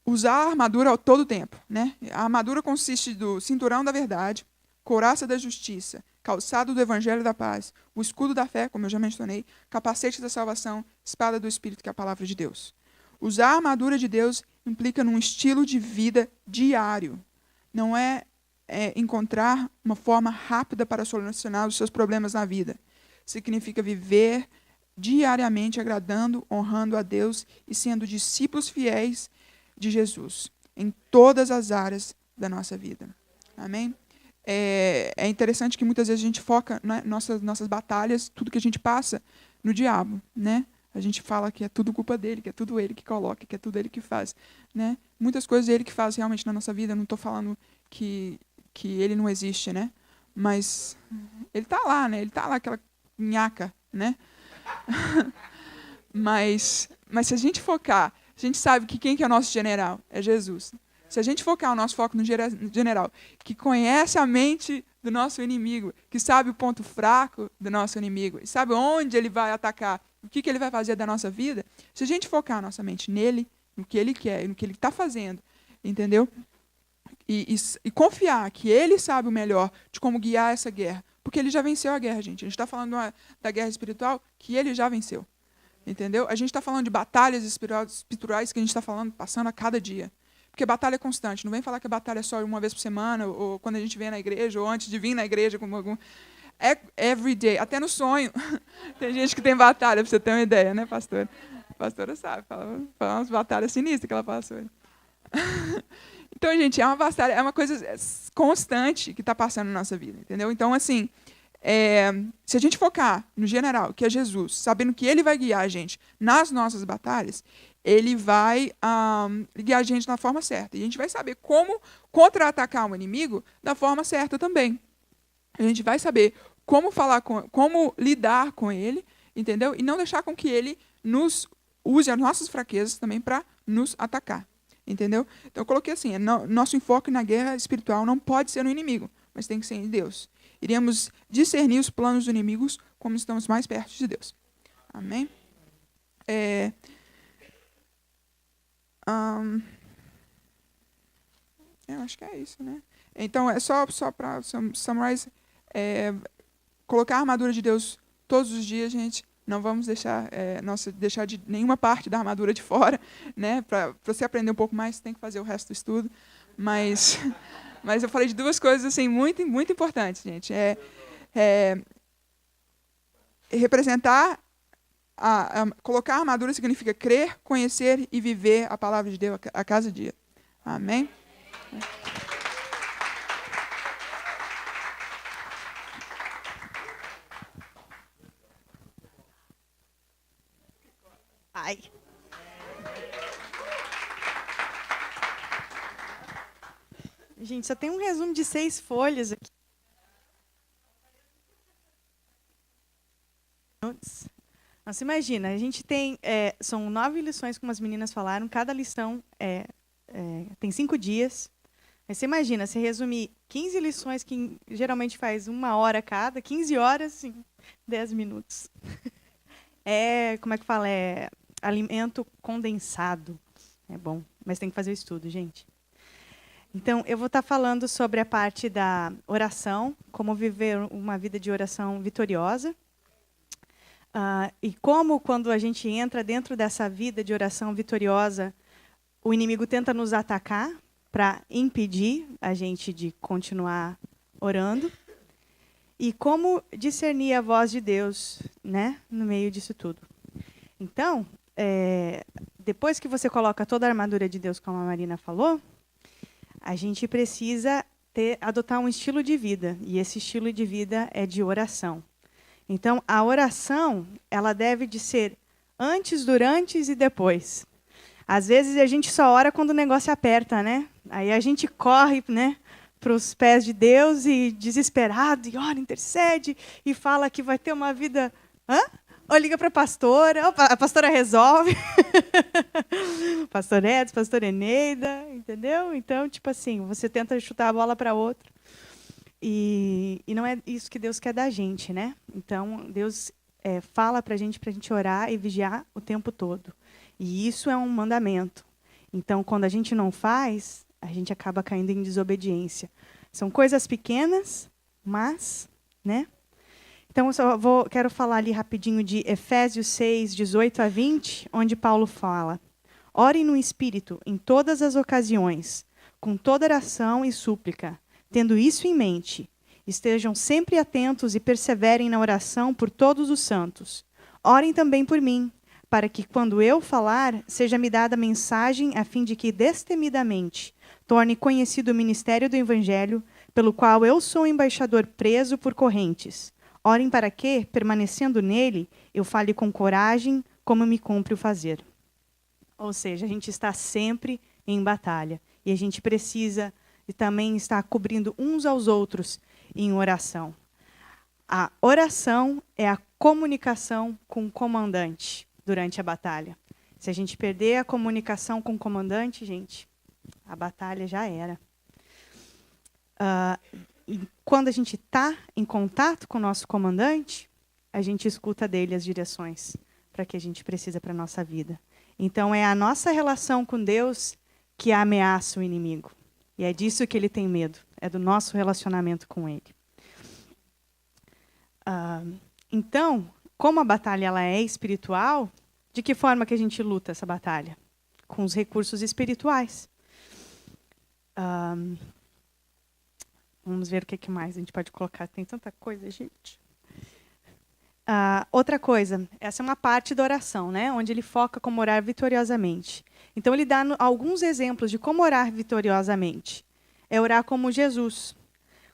usar a armadura todo o tempo, né? A armadura consiste do cinturão da verdade, couraça da justiça, calçado do evangelho da paz, o escudo da fé, como eu já mencionei, capacete da salvação, espada do Espírito, que é a palavra de Deus. Usar a armadura de Deus implica num estilo de vida diário. Não é encontrar uma forma rápida para solucionar os seus problemas na vida. Significa viver diariamente agradando, honrando a Deus e sendo discípulos fiéis de Jesus em todas as áreas da nossa vida. Amém? É interessante que muitas vezes a gente foca nossas batalhas, tudo que a gente passa, no diabo, né? A gente fala que é tudo culpa dele, que é tudo ele que coloca, que é tudo ele que faz, né? Muitas coisas ele que faz realmente na nossa vida. Eu não estou falando que ele não existe, né? Mas ele está lá, né? Ele está lá, aquela nhaca, né? mas se a gente focar, a gente sabe que quem que é o nosso general? É Jesus. Se a gente focar o nosso foco no general, que conhece a mente do nosso inimigo, que sabe o ponto fraco do nosso inimigo, e sabe onde ele vai atacar, o que ele vai fazer da nossa vida, se a gente focar a nossa mente nele, no que ele quer, no que ele está fazendo, entendeu? E confiar que ele sabe o melhor de como guiar essa guerra, porque ele já venceu a guerra, gente. A gente está falando da guerra espiritual que ele já venceu, entendeu? A gente está falando de batalhas espirituais que a gente está passando a cada dia. Porque batalha é constante. Não vem falar que a batalha é só uma vez por semana, ou quando a gente vem na igreja, ou antes de vir na igreja. É every day, até no sonho. Tem gente que tem batalha, para você ter uma ideia, né, pastora? A pastora sabe, fala umas batalhas sinistras que ela passou. Então, gente, é uma batalha, é uma coisa constante que está passando na nossa vida, entendeu? Então, assim, se a gente focar no general, que é Jesus, sabendo que ele vai guiar a gente nas nossas batalhas, ele vai guiar a gente na forma certa. E a gente vai saber como contra-atacar um inimigo da forma certa também. A gente vai saber como lidar com ele, entendeu? E não deixar com que ele nos use as nossas fraquezas também para nos atacar, entendeu? Então eu coloquei assim, nosso enfoque na guerra espiritual não pode ser no inimigo, mas tem que ser em Deus. Iremos discernir os planos dos inimigos como estamos mais perto de Deus. Amém? Eu acho que é isso, né? Então, é só para summarize, colocar a armadura de Deus todos os dias, gente. Não vamos deixar de nenhuma parte da armadura de fora, né? Para você aprender um pouco mais, tem que fazer o resto do estudo. Mas eu falei de duas coisas assim muito, muito importantes, gente. Representar, colocar a armadura significa crer, conhecer e viver a palavra de Deus a cada dia. Amém? Ai. Gente, só tem um resumo de 6 folhas aqui. Nossa, imagina, a gente tem, são 9 lições, como as meninas falaram, cada lição tem 5 dias. Aí você imagina, você resumir 15 lições, que geralmente faz 1 hora cada, 15 horas em 10 minutos. Como é que fala? Alimento condensado. É bom, mas tem que fazer o estudo, gente. Então, eu vou estar falando sobre a parte da oração, como viver uma vida de oração vitoriosa. E como, quando a gente entra dentro dessa vida de oração vitoriosa, o inimigo tenta nos atacar para impedir a gente de continuar orando. E como discernir a voz de Deus, né, no meio disso tudo. Então, depois que você coloca toda a armadura de Deus, como a Marina falou, a gente precisa adotar um estilo de vida. E esse estilo de vida é de oração. Então, a oração, ela deve de ser antes, durante e depois. Às vezes, a gente só ora quando o negócio aperta, né? Aí a gente corre, né, para os pés de Deus e desesperado, e ora, intercede, e fala que vai ter uma vida... Ou liga para a pastora, a pastora resolve. Pastor Edson, pastor Eneida, entendeu? Então, tipo assim, você tenta chutar a bola para outro. E não é isso que Deus quer da gente, né? Então, Deus fala para a gente orar e vigiar o tempo todo. E isso é um mandamento. Então, quando a gente não faz, a gente acaba caindo em desobediência. São coisas pequenas, mas né? Então, quero falar ali rapidinho de Efésios 6, 18 a 20, onde Paulo fala: orem no Espírito em todas as ocasiões, com toda oração e súplica. Tendo isso em mente, estejam sempre atentos e perseverem na oração por todos os santos. Orem também por mim, para que, quando eu falar, seja-me dada mensagem a fim de que, destemidamente, torne conhecido o ministério do Evangelho, pelo qual eu sou embaixador preso por correntes. Orem para que, permanecendo nele, eu fale com coragem, como me cumpre o fazer. Ou seja, a gente está sempre em batalha. E a gente precisa também estar cobrindo uns aos outros em oração. A oração é a comunicação com o comandante durante a batalha. Se a gente perder a comunicação com o comandante, gente, a batalha já era. E quando a gente está em contato com o nosso comandante, a gente escuta dele as direções para que a gente precisa para a nossa vida. Então, é a nossa relação com Deus que ameaça o inimigo. E é disso que ele tem medo, é do nosso relacionamento com ele. Então, como a batalha ela é espiritual, de que forma que a gente luta essa batalha? Com os recursos espirituais. Vamos ver o que mais a gente pode colocar. Tem tanta coisa, gente. Outra coisa, essa é uma parte da oração, né? Onde ele foca como orar vitoriosamente. Então, ele dá alguns exemplos de como orar vitoriosamente. É orar como Jesus.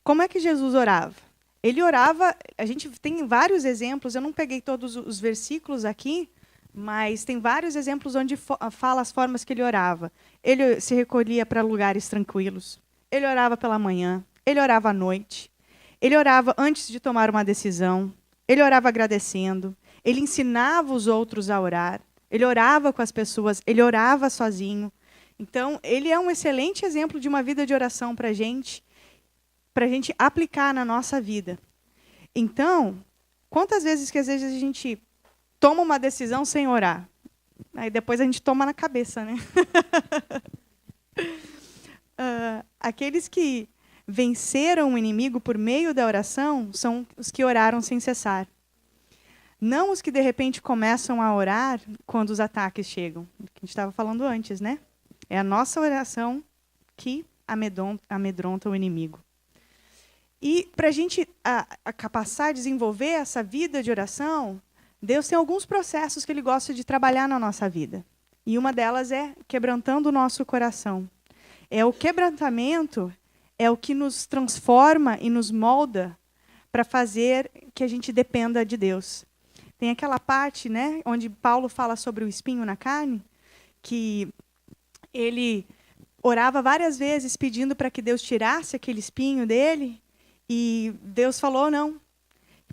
Como é que Jesus orava? Ele orava, a gente tem vários exemplos, eu não peguei todos os versículos aqui, mas tem vários exemplos onde fala as formas que ele orava. Ele se recolhia para lugares tranquilos. Ele orava pela manhã. Ele orava à noite. Ele orava antes de tomar uma decisão. Ele orava agradecendo. Ele ensinava os outros a orar. Ele orava com as pessoas. Ele orava sozinho. Então, ele é um excelente exemplo de uma vida de oração para a gente aplicar na nossa vida. Então, quantas vezes que às vezes a gente toma uma decisão sem orar? Aí depois a gente toma na cabeça, né? Aqueles que venceram o inimigo por meio da oração são os que oraram sem cessar. Não os que, de repente, começam a orar quando os ataques chegam. Que a gente estava falando antes, né? É a nossa oração que amedronta o inimigo. E para a gente passar a desenvolver essa vida de oração, Deus tem alguns processos que Ele gosta de trabalhar na nossa vida. E uma delas é quebrantando o nosso coração. O quebrantamento é o que nos transforma e nos molda para fazer que a gente dependa de Deus. Tem aquela parte, né, onde Paulo fala sobre o espinho na carne, que ele orava várias vezes pedindo para que Deus tirasse aquele espinho dele, e Deus falou não,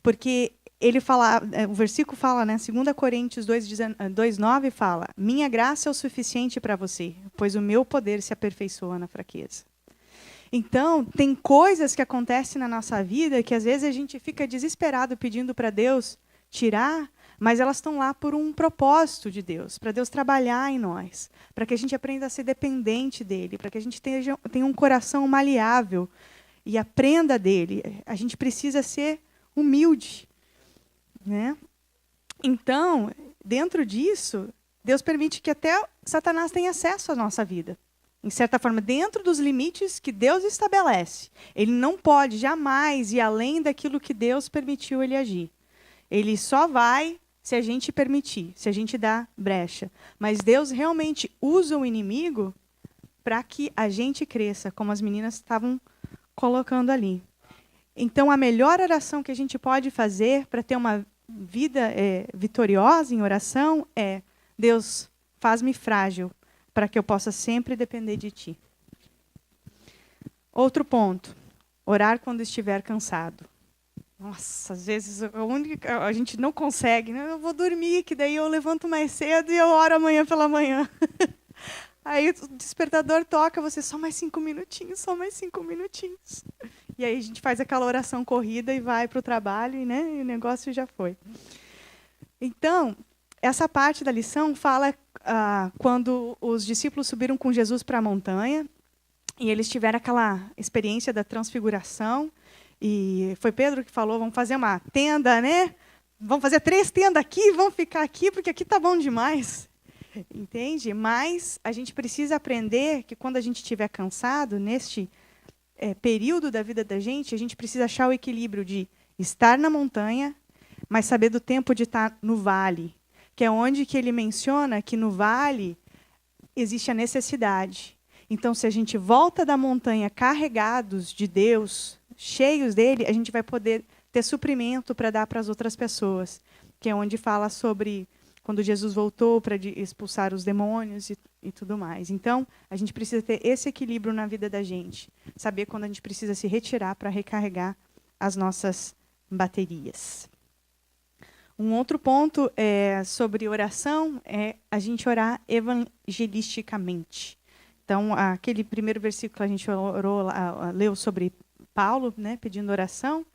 porque ele fala, o versículo fala, né, 2 Coríntios 2:9 fala: minha graça é o suficiente para você, pois o meu poder se aperfeiçoa na fraqueza. Então, tem coisas que acontecem na nossa vida que às vezes a gente fica desesperado pedindo para Deus tirar, mas elas estão lá por um propósito de Deus, para Deus trabalhar em nós, para que a gente aprenda a ser dependente dele, para que a gente tenha um coração maleável e aprenda dele. A gente precisa ser humilde, né? Então, dentro disso, Deus permite que até Satanás tenha acesso à nossa vida. Em certa forma, dentro dos limites que Deus estabelece. Ele não pode jamais ir além daquilo que Deus permitiu ele agir. Ele só vai se a gente permitir, se a gente dá brecha. Mas Deus realmente usa o inimigo para que a gente cresça, como as meninas estavam colocando ali. Então, a melhor oração que a gente pode fazer para ter uma vida vitoriosa em oração é: Deus, faz-me frágil, para que eu possa sempre depender de Ti. Outro ponto, orar quando estiver cansado. Nossa, às vezes a gente não consegue, né? Eu vou dormir, que daí eu levanto mais cedo e eu oro amanhã pela manhã. Aí o despertador toca, você só mais 5 minutinhos, só mais 5 minutinhos. E aí a gente faz aquela oração corrida e vai para o trabalho, né? E o negócio já foi. Então, essa parte da lição fala quando os discípulos subiram com Jesus para a montanha e eles tiveram aquela experiência da transfiguração E foi Pedro que falou, vamos fazer uma tenda, né? Vamos fazer 3 tendas aqui, vamos ficar aqui, porque aqui tá bom demais. Entende? Mas a gente precisa aprender que quando a gente estiver cansado, neste período da vida da gente, a gente precisa achar o equilíbrio de estar na montanha, mas saber do tempo de estar no vale, que é onde que ele menciona que no vale existe a necessidade. Então, se a gente volta da montanha carregados de Deus, cheios dele, a gente vai poder ter suprimento para dar para as outras pessoas, que é onde fala sobre quando Jesus voltou para expulsar os demônios e tudo mais. Então, a gente precisa ter esse equilíbrio na vida da gente, saber quando a gente precisa se retirar para recarregar as nossas baterias. Um outro ponto sobre oração é a gente orar evangelisticamente. Então, aquele primeiro versículo que a gente leu sobre Paulo, né, pedindo oração,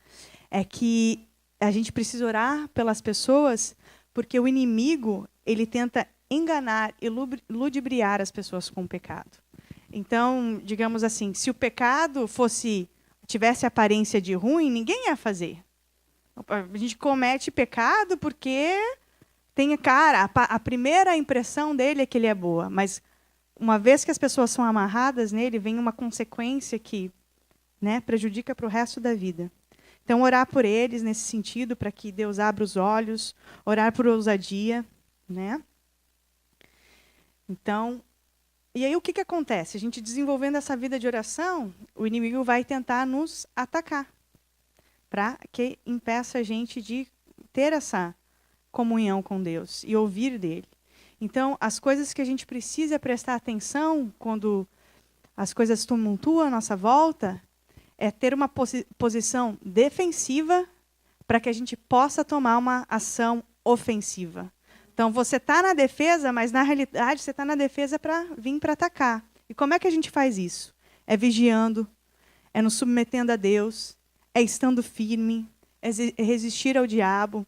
é que a gente precisa orar pelas pessoas porque o inimigo, ele tenta enganar e ludibriar as pessoas com o pecado. Então, digamos assim, se o pecado tivesse aparência de ruim, ninguém ia fazer. A gente comete pecado porque a primeira impressão dele é que ele é boa, mas uma vez que as pessoas são amarradas nele, vem uma consequência que, né, prejudica para o resto da vida. Então, orar por eles nesse sentido, para que Deus abra os olhos, orar por ousadia, né? Então, e aí o que acontece? A gente desenvolvendo essa vida de oração, o inimigo vai tentar nos atacar, para que impeça a gente de ter essa comunhão com Deus e ouvir dele. Então, as coisas que a gente precisa prestar atenção quando as coisas tumultuam à nossa volta é ter uma posição defensiva para que a gente possa tomar uma ação ofensiva. Então, você está na defesa, mas, na realidade, você está na defesa para vir para atacar. E como é que a gente faz isso? É vigiando, é nos submetendo a Deus, é estando firme, é resistir ao diabo.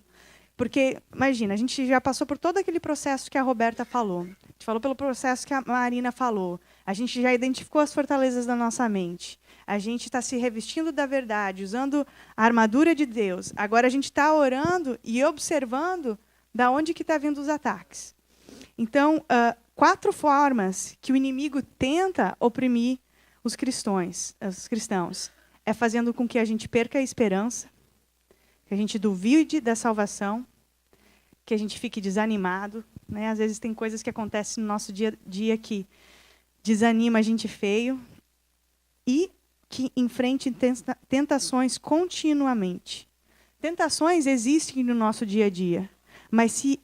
Porque, imagina, a gente já passou por todo aquele processo que a Roberta falou. A gente falou pelo processo que a Marina falou. A gente já identificou as fortalezas da nossa mente. A gente está se revestindo da verdade, usando a armadura de Deus. Agora a gente está orando e observando da onde que está vindo os ataques. Então, 4 formas que o inimigo tenta oprimir os cristãos. É fazendo com que a gente perca a esperança, que a gente duvide da salvação, que a gente fique desanimado, né? Às vezes tem coisas que acontecem no nosso dia a dia que desanima a gente feio, e que enfrente tentações continuamente. Tentações existem no nosso dia a dia, mas se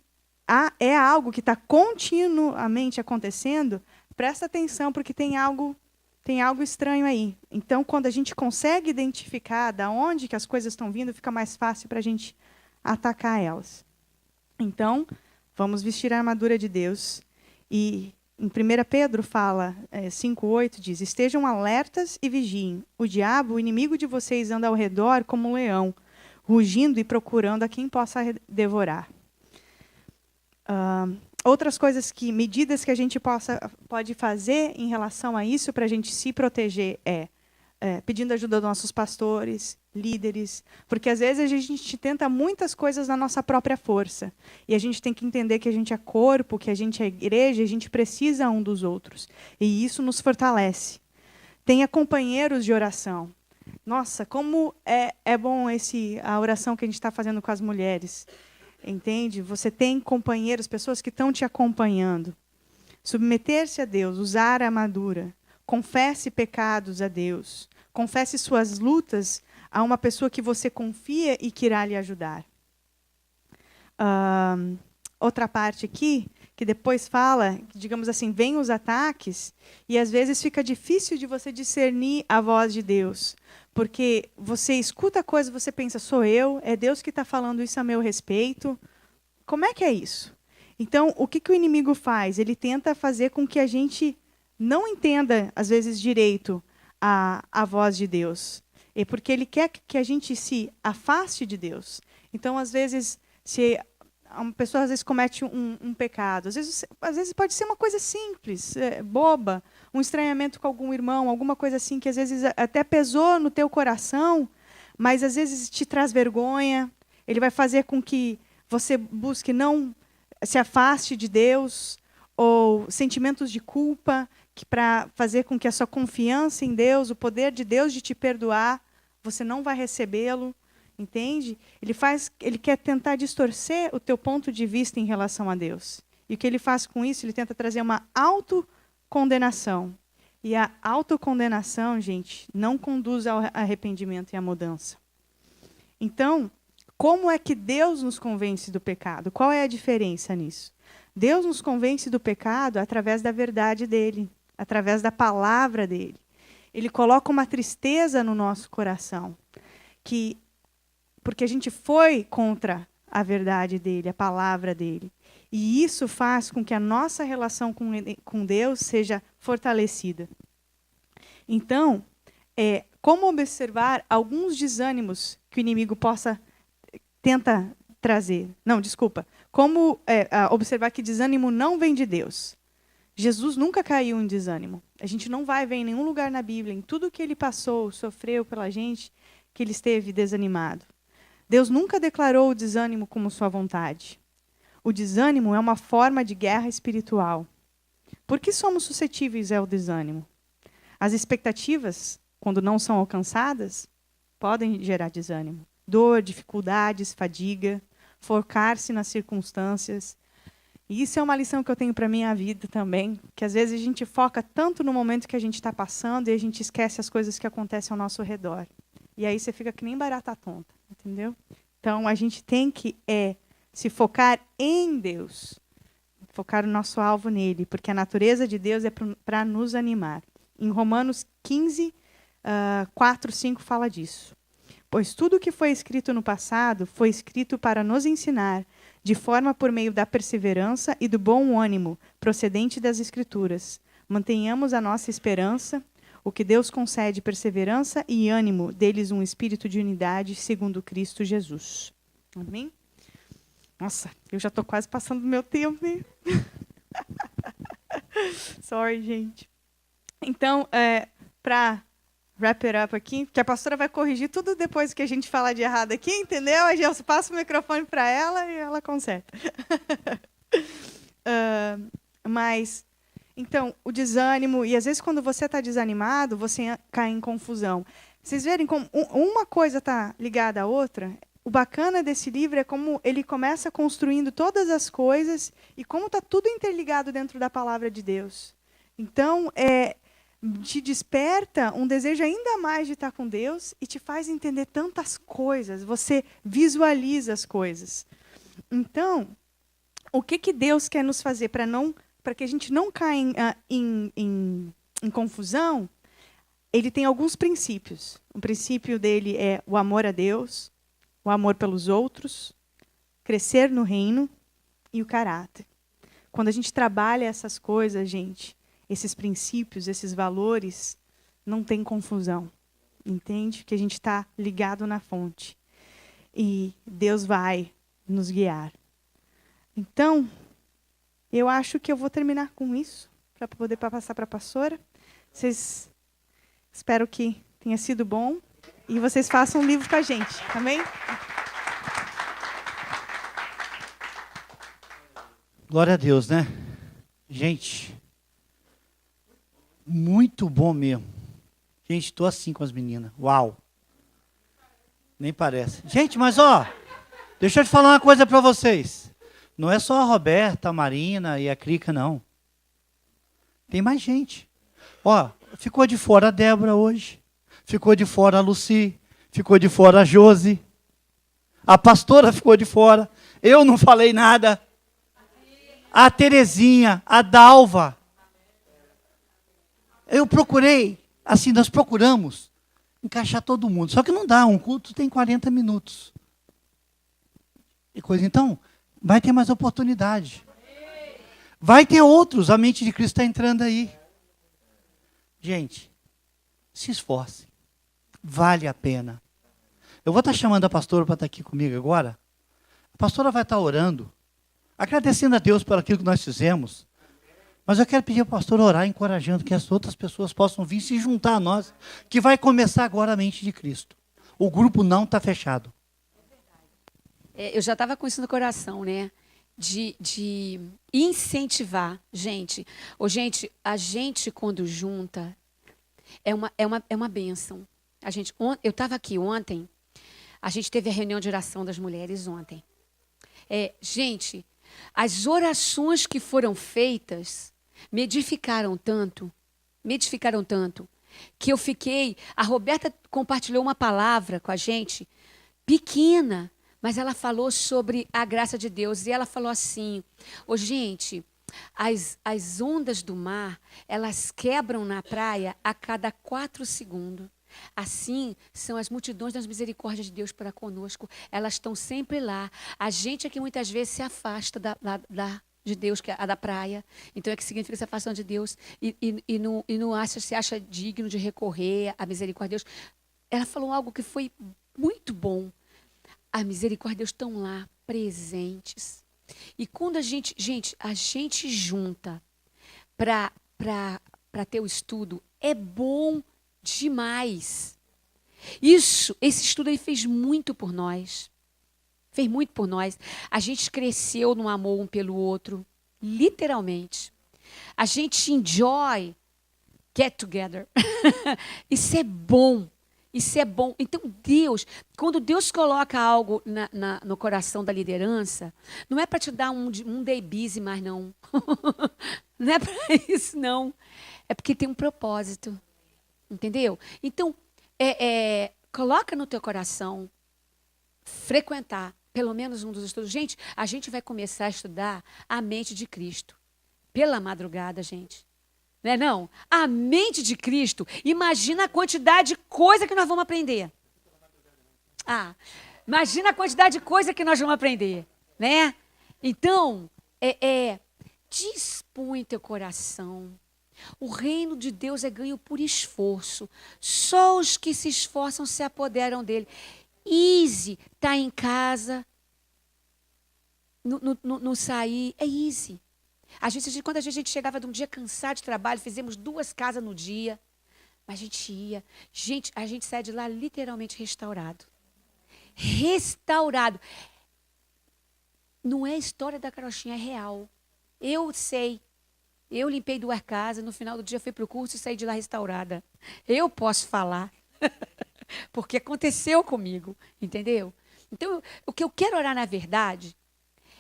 é algo que está continuamente acontecendo, presta atenção, porque tem algo estranho aí. Então, quando a gente consegue identificar de onde que as coisas estão vindo, fica mais fácil para a gente atacar elas. Então, vamos vestir a armadura de Deus. E em 1 Pedro fala, 5:8, diz: estejam alertas e vigiem. O diabo, o inimigo de vocês, anda ao redor como um leão, rugindo e procurando a quem possa devorar. Outras medidas que a gente pode fazer em relação a isso para a gente se proteger pedindo ajuda dos nossos pastores, líderes, porque às vezes a gente tenta muitas coisas na nossa própria força, e a gente tem que entender que a gente é corpo, que a gente é igreja, e a gente precisa um dos outros, e isso nos fortalece. Tenha companheiros de oração. Nossa, como é bom a oração que a gente está fazendo com as mulheres. Entende? Você tem companheiros, pessoas que estão te acompanhando. Submeter-se a Deus, usar a armadura. Confesse pecados a Deus. Confesse suas lutas a uma pessoa que você confia e que irá lhe ajudar. Outra parte aqui, que depois fala, digamos assim, vem os ataques, e às vezes fica difícil de você discernir a voz de Deus. Porque você escuta a coisa, você pensa, sou eu, é Deus que está falando isso a meu respeito. Como é que é isso? Então, o que o inimigo faz? Ele tenta fazer com que a gente não entenda, às vezes, direito a voz de Deus. É porque ele quer que a gente se afaste de Deus. Então, às vezes, se uma pessoa comete um pecado, às vezes pode ser uma coisa simples, boba, um estranhamento com algum irmão, alguma coisa assim que às vezes até pesou no teu coração, mas às vezes te traz vergonha. Ele vai fazer com que você busque não se afaste de Deus, ou sentimentos de culpa, para fazer com que a sua confiança em Deus, o poder de Deus de te perdoar, você não vai recebê-lo, entende? Ele quer tentar distorcer o teu ponto de vista em relação a Deus. E o que ele faz com isso? Ele tenta trazer uma autocondenação. E a autocondenação, gente, não conduz ao arrependimento e à mudança. Então, como é que Deus nos convence do pecado? Qual é a diferença nisso? Deus nos convence do pecado através da verdade dele, através da palavra dele. Ele coloca uma tristeza no nosso coração, porque a gente foi contra a verdade dele, a palavra dele. E isso faz com que a nossa relação com Deus seja fortalecida. Então, como observar alguns desânimos que o inimigo tenta trazer? Não, desculpa. Como observar que desânimo não vem de Deus? Jesus nunca caiu em desânimo. A gente não vai ver em nenhum lugar na Bíblia, em tudo que ele passou, sofreu pela gente, que ele esteve desanimado. Deus nunca declarou o desânimo como sua vontade. O desânimo é uma forma de guerra espiritual. Por que somos suscetíveis ao desânimo? As expectativas, quando não são alcançadas, podem gerar desânimo. Dor, dificuldades, fadiga, focar-se nas circunstâncias. E isso é uma lição que eu tenho para a minha vida também, que às vezes a gente foca tanto no momento que a gente está passando e a gente esquece as coisas que acontecem ao nosso redor. E aí você fica que nem barata tonta, entendeu? Então a gente tem que se focar em Deus, focar o nosso alvo nele, porque a natureza de Deus é para nos animar. Em Romanos 15, 4, 5 fala disso. Pois tudo o que foi escrito no passado foi escrito para nos ensinar, de forma por meio da perseverança e do bom ânimo procedente das Escrituras. Mantenhamos a nossa esperança, o que Deus concede perseverança e ânimo, deles um espírito de unidade, segundo Cristo Jesus. Amém? Nossa, eu já estou quase passando do meu tempo, né? Sorry, gente. Então, para wrap it up aqui, que a pastora vai corrigir tudo depois que a gente falar de errado aqui, entendeu? Aí eu passo o microfone para ela e ela conserta. Mas, então, o desânimo, e às vezes quando você está desanimado, você cai em confusão. Vocês verem como uma coisa está ligada à outra? O bacana desse livro é como ele começa construindo todas as coisas e como está tudo interligado dentro da palavra de Deus. Então, te desperta um desejo ainda mais de estar com Deus e te faz entender tantas coisas. Você visualiza as coisas. Então, o que Deus quer nos fazer para que a gente não caia em confusão? Ele tem alguns princípios. O princípio dele é o amor a Deus, o amor pelos outros, crescer no reino e o caráter. Quando a gente trabalha essas coisas, gente, esses princípios, esses valores, não tem confusão. Entende? Que a gente está ligado na fonte. E Deus vai nos guiar. Então, eu acho que eu vou terminar com isso, para poder passar para a pastora. Espero que tenha sido bom. E vocês façam um livro com a gente. Amém? Glória a Deus, né? Gente, muito bom mesmo. Gente, estou assim com as meninas. Uau! Nem parece. Gente, mas deixa eu te falar uma coisa para vocês. Não é só a Roberta, a Marina e a Crica, não. Tem mais gente. Ficou de fora a Débora hoje. Ficou de fora a Luci. Ficou de fora a Josi. A pastora ficou de fora. Eu não falei nada. A Terezinha, a Dalva. Eu procurei, assim, nós procuramos encaixar todo mundo. Só que não dá, um culto tem 40 minutos. E coisa, então, vai ter mais oportunidade. Vai ter outros, a mente de Cristo está entrando aí. Gente, se esforcem. Vale a pena. Eu vou estar chamando a pastora para estar aqui comigo agora. A pastora vai estar orando, agradecendo a Deus por aquilo que nós fizemos. Mas eu quero pedir ao pastor orar, encorajando que as outras pessoas possam vir se juntar a nós, que vai começar agora a mente de Cristo. o grupo não está fechado. Eu já estava com isso no coração, né? De incentivar. Gente, a gente quando junta, é uma bênção. Eu estava aqui ontem, a gente teve a reunião de oração das mulheres ontem. Gente, as orações que foram feitas me edificaram tanto, que eu fiquei... A Roberta compartilhou uma palavra com a gente, pequena, mas ela falou sobre a graça de Deus. E ela falou assim, gente, as ondas do mar, elas quebram na praia a cada 4 segundos. Assim são as multidões das misericórdias de Deus para conosco. Elas estão sempre lá. A gente é que muitas vezes se afasta de Deus, que é a da praia. Então é que significa se afastando de Deus e não se acha digno de recorrer à misericórdia de Deus. Ela falou algo que foi muito bom. A misericórdia de Deus estão lá, presentes. E quando a gente junta para ter o estudo, é bom demais. Esse estudo aí fez muito por nós. A gente cresceu no amor um pelo outro, literalmente. A gente enjoy get together. Isso é bom. Então, quando Deus coloca algo no coração da liderança, não é para te dar um day busy mais, não. Não é para isso, não. É porque tem um propósito. Entendeu? Então, coloca no teu coração frequentar pelo menos um dos estudos. Gente, a gente vai começar a estudar a mente de Cristo. Pela madrugada, gente. Não é não? A mente de Cristo. Imagina a quantidade de coisa que nós vamos aprender. Imagina a quantidade de coisa que nós vamos aprender. Né? Então, dispõe teu coração. O reino de Deus é ganho por esforço. Só os que se esforçam se apoderam dele. Easy, tá em casa, no sair, é easy. Às vezes, quando a gente chegava de um dia cansado de trabalho, fizemos 2 casas no dia, mas a gente ia. Gente, a gente sai de lá literalmente restaurado. Restaurado. Não é história da carochinha, é real. Eu sei. Eu limpei 2 casas, no final do dia fui para o curso e saí de lá restaurada. Eu posso falar. Porque aconteceu comigo, entendeu? Então, o que eu quero orar, na verdade,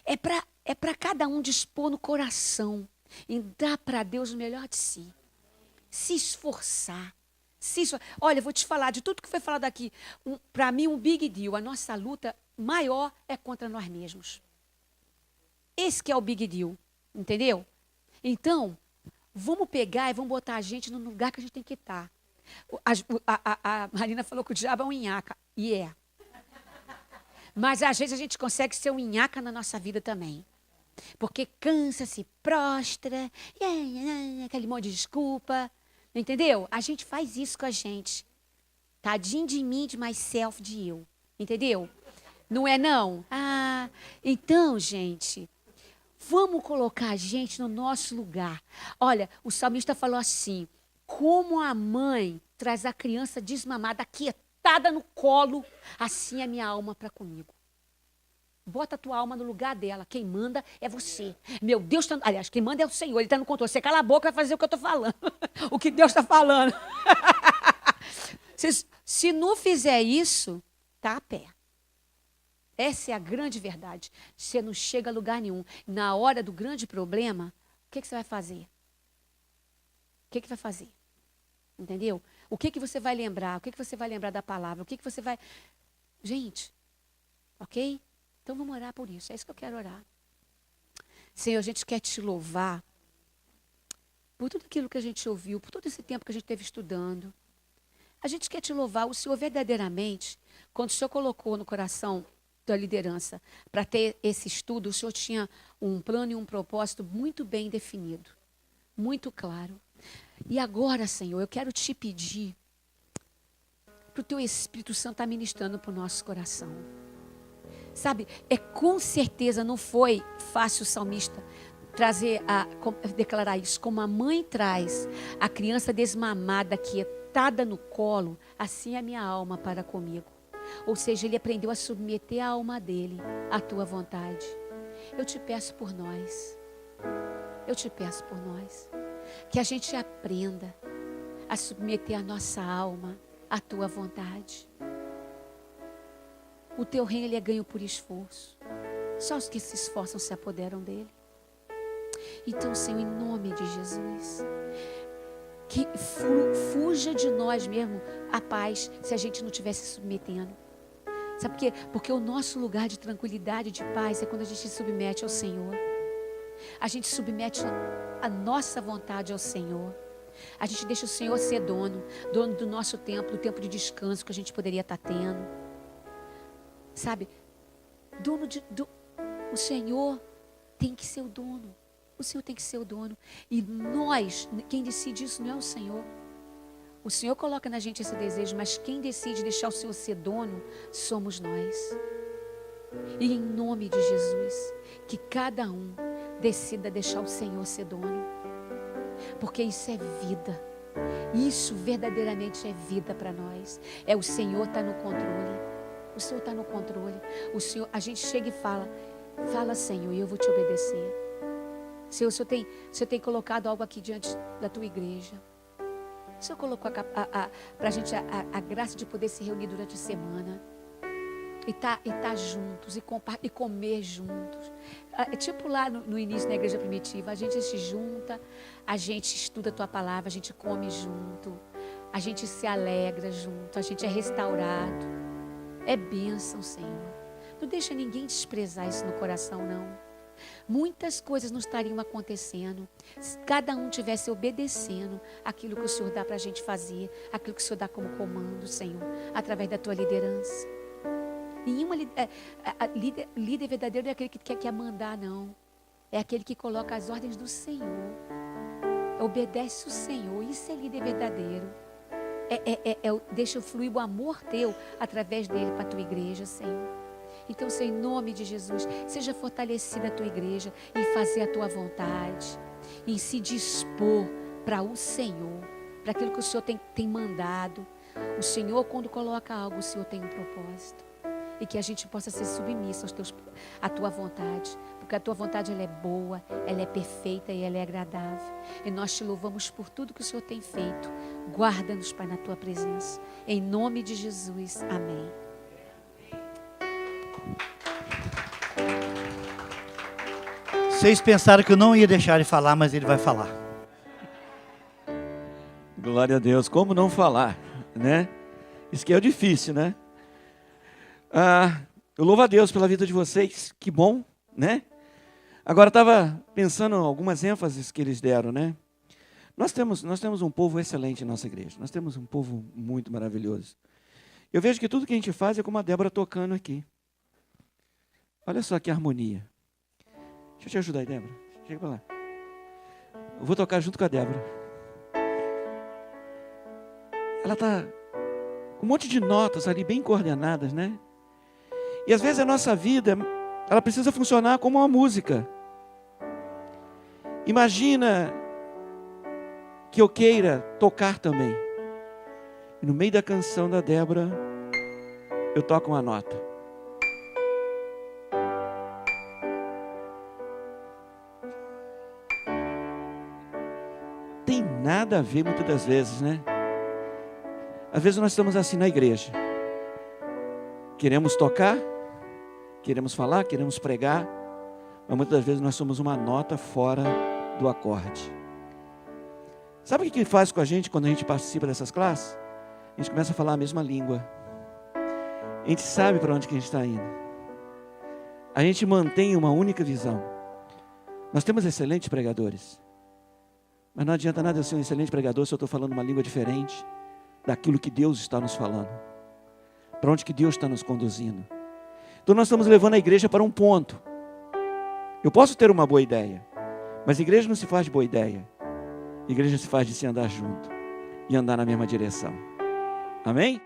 é para cada um dispor no coração em dar para Deus o melhor de si. Se esforçar. Olha, eu vou te falar de tudo que foi falado aqui. Para mim, um big deal. A nossa luta maior é contra nós mesmos. Esse que é o big deal, entendeu? Então, vamos pegar e vamos botar a gente no lugar que a gente tem que estar. A Marina falou que o diabo é um nhaca. E é. Mas às vezes a gente consegue ser um nhaca na nossa vida também. Porque cansa, se prostra, aquele monte de desculpa. Entendeu? A gente faz isso com a gente. Tadinho de mim, de myself, de eu. Entendeu? Não é não? Então, gente, vamos colocar a gente no nosso lugar. Olha, o salmista falou assim: como a mãe traz a criança desmamada, aquietada no colo, assim é minha alma para comigo. Bota a tua alma no lugar dela. Quem manda é você. Meu Deus, aliás, quem manda é o Senhor. Ele está no controle. Você cala a boca e vai fazer o que eu estou falando. O que Deus está falando. Se não fizer isso, tá a pé. Essa é a grande verdade. Você não chega a lugar nenhum. Na hora do grande problema, o que você vai fazer? O que vai fazer? Entendeu? O que você vai lembrar? O que você vai lembrar da palavra? O que você vai... Gente, ok? Então vamos orar por isso. É isso que eu quero orar. Senhor, a gente quer te louvar por tudo aquilo que a gente ouviu, por todo esse tempo que a gente esteve estudando. A gente quer te louvar. O Senhor verdadeiramente, quando o Senhor colocou no coração da liderança para ter esse estudo, o Senhor tinha um plano e um propósito muito bem definido, muito claro. E agora, Senhor, eu quero te pedir para o teu Espírito Santo estar ministrando para o nosso coração. Sabe, com certeza não foi fácil o salmista declarar isso. Como a mãe traz a criança desmamada, quietada no colo, assim é a minha alma para comigo. Ou seja, ele aprendeu a submeter a alma dele à tua vontade. Eu te peço por nós. Eu te peço por nós. Que a gente aprenda a submeter a nossa alma à tua vontade. O teu reino ele é ganho por esforço. Só os que se esforçam se apoderam dele. Então, Senhor, em nome de Jesus, que fuja de nós mesmo a paz se a gente não estiver se submetendo. Sabe por quê? Porque o nosso lugar de tranquilidade, de paz, é quando a gente se submete ao Senhor. A gente submete a nossa vontade ao Senhor. A gente deixa o Senhor ser dono do nosso tempo, do tempo de descanso que a gente poderia estar tendo. Sabe? O Senhor tem que ser o dono. O Senhor tem que ser o dono. E nós, quem decide isso não é o Senhor. O Senhor coloca na gente esse desejo, mas quem decide deixar o Senhor ser dono somos nós. E em nome de Jesus, que cada um decida deixar o Senhor ser dono. Porque isso é vida. Isso verdadeiramente é vida para nós. É o Senhor está no controle. O Senhor está no controle. O Senhor, a gente chega e fala, Senhor, e eu vou te obedecer. Senhor, o Senhor tem colocado algo aqui diante da tua igreja. O Senhor colocou para a gente a graça de poder se reunir durante a semana. E tá juntos, e comer juntos. Tipo lá no início da igreja primitiva, a gente se junta, a gente estuda a tua palavra, a gente come junto, a gente se alegra junto, a gente é restaurado. É bênção, Senhor. Não deixa ninguém desprezar isso no coração, não. Muitas coisas não estariam acontecendo se cada um tivesse obedecendo aquilo que o Senhor dá para a gente fazer, aquilo que o Senhor dá como comando, Senhor, através da tua liderança. Líder verdadeiro não é aquele que quer mandar, não. É aquele que coloca as ordens do Senhor, obedece o Senhor. Isso é líder verdadeiro. Deixa fluir o amor teu através dele para a tua igreja, Senhor. Então, Senhor, em nome de Jesus, seja fortalecida a tua igreja em fazer a tua vontade, em se dispor para o Senhor, para aquilo que o Senhor tem mandado. O Senhor, quando coloca algo, o Senhor tem um propósito. E que a gente possa ser submissa à tua vontade, porque a tua vontade ela é boa, ela é perfeita e ela é agradável. E nós te louvamos por tudo que o Senhor tem feito. Guarda-nos, Pai, na tua presença. Em nome de Jesus, amém. Vocês pensaram que eu não ia deixar ele falar, mas ele vai falar. Glória a Deus. Como não falar, né? Isso que é o difícil, né? Eu louvo a Deus pela vida de vocês. Que bom, né? Agora estava pensando em algumas ênfases que eles deram, né? Nós temos um povo excelente em nossa igreja. Nós temos um povo muito maravilhoso. Eu vejo que tudo que a gente faz é como a Débora tocando aqui. Olha só que harmonia. Deixa eu te ajudar aí, Débora. Chega para lá. Eu vou tocar junto com a Débora. Ela está com um monte de notas ali bem coordenadas, né? E às vezes a nossa vida, ela precisa funcionar como uma música. Imagina que eu queira tocar também. E no meio da canção da Débora, eu toco uma nota. Tem nada a ver muitas das vezes, né? Às vezes nós estamos assim na igreja. Queremos tocar, queremos falar, queremos pregar, mas muitas das vezes nós somos uma nota fora do acorde. Sabe o que faz com a gente quando a gente participa dessas classes? A gente começa a falar a mesma língua. A gente sabe para onde que a gente está indo. A gente mantém uma única visão. Nós temos excelentes pregadores. Mas não adianta nada eu ser um excelente pregador se eu estou falando uma língua diferente daquilo que Deus está nos falando. Para onde que Deus está nos conduzindo. Então nós estamos levando a igreja para um ponto. Eu posso ter uma boa ideia, mas a igreja não se faz de boa ideia. A igreja se faz de se andar junto e andar na mesma direção. Amém?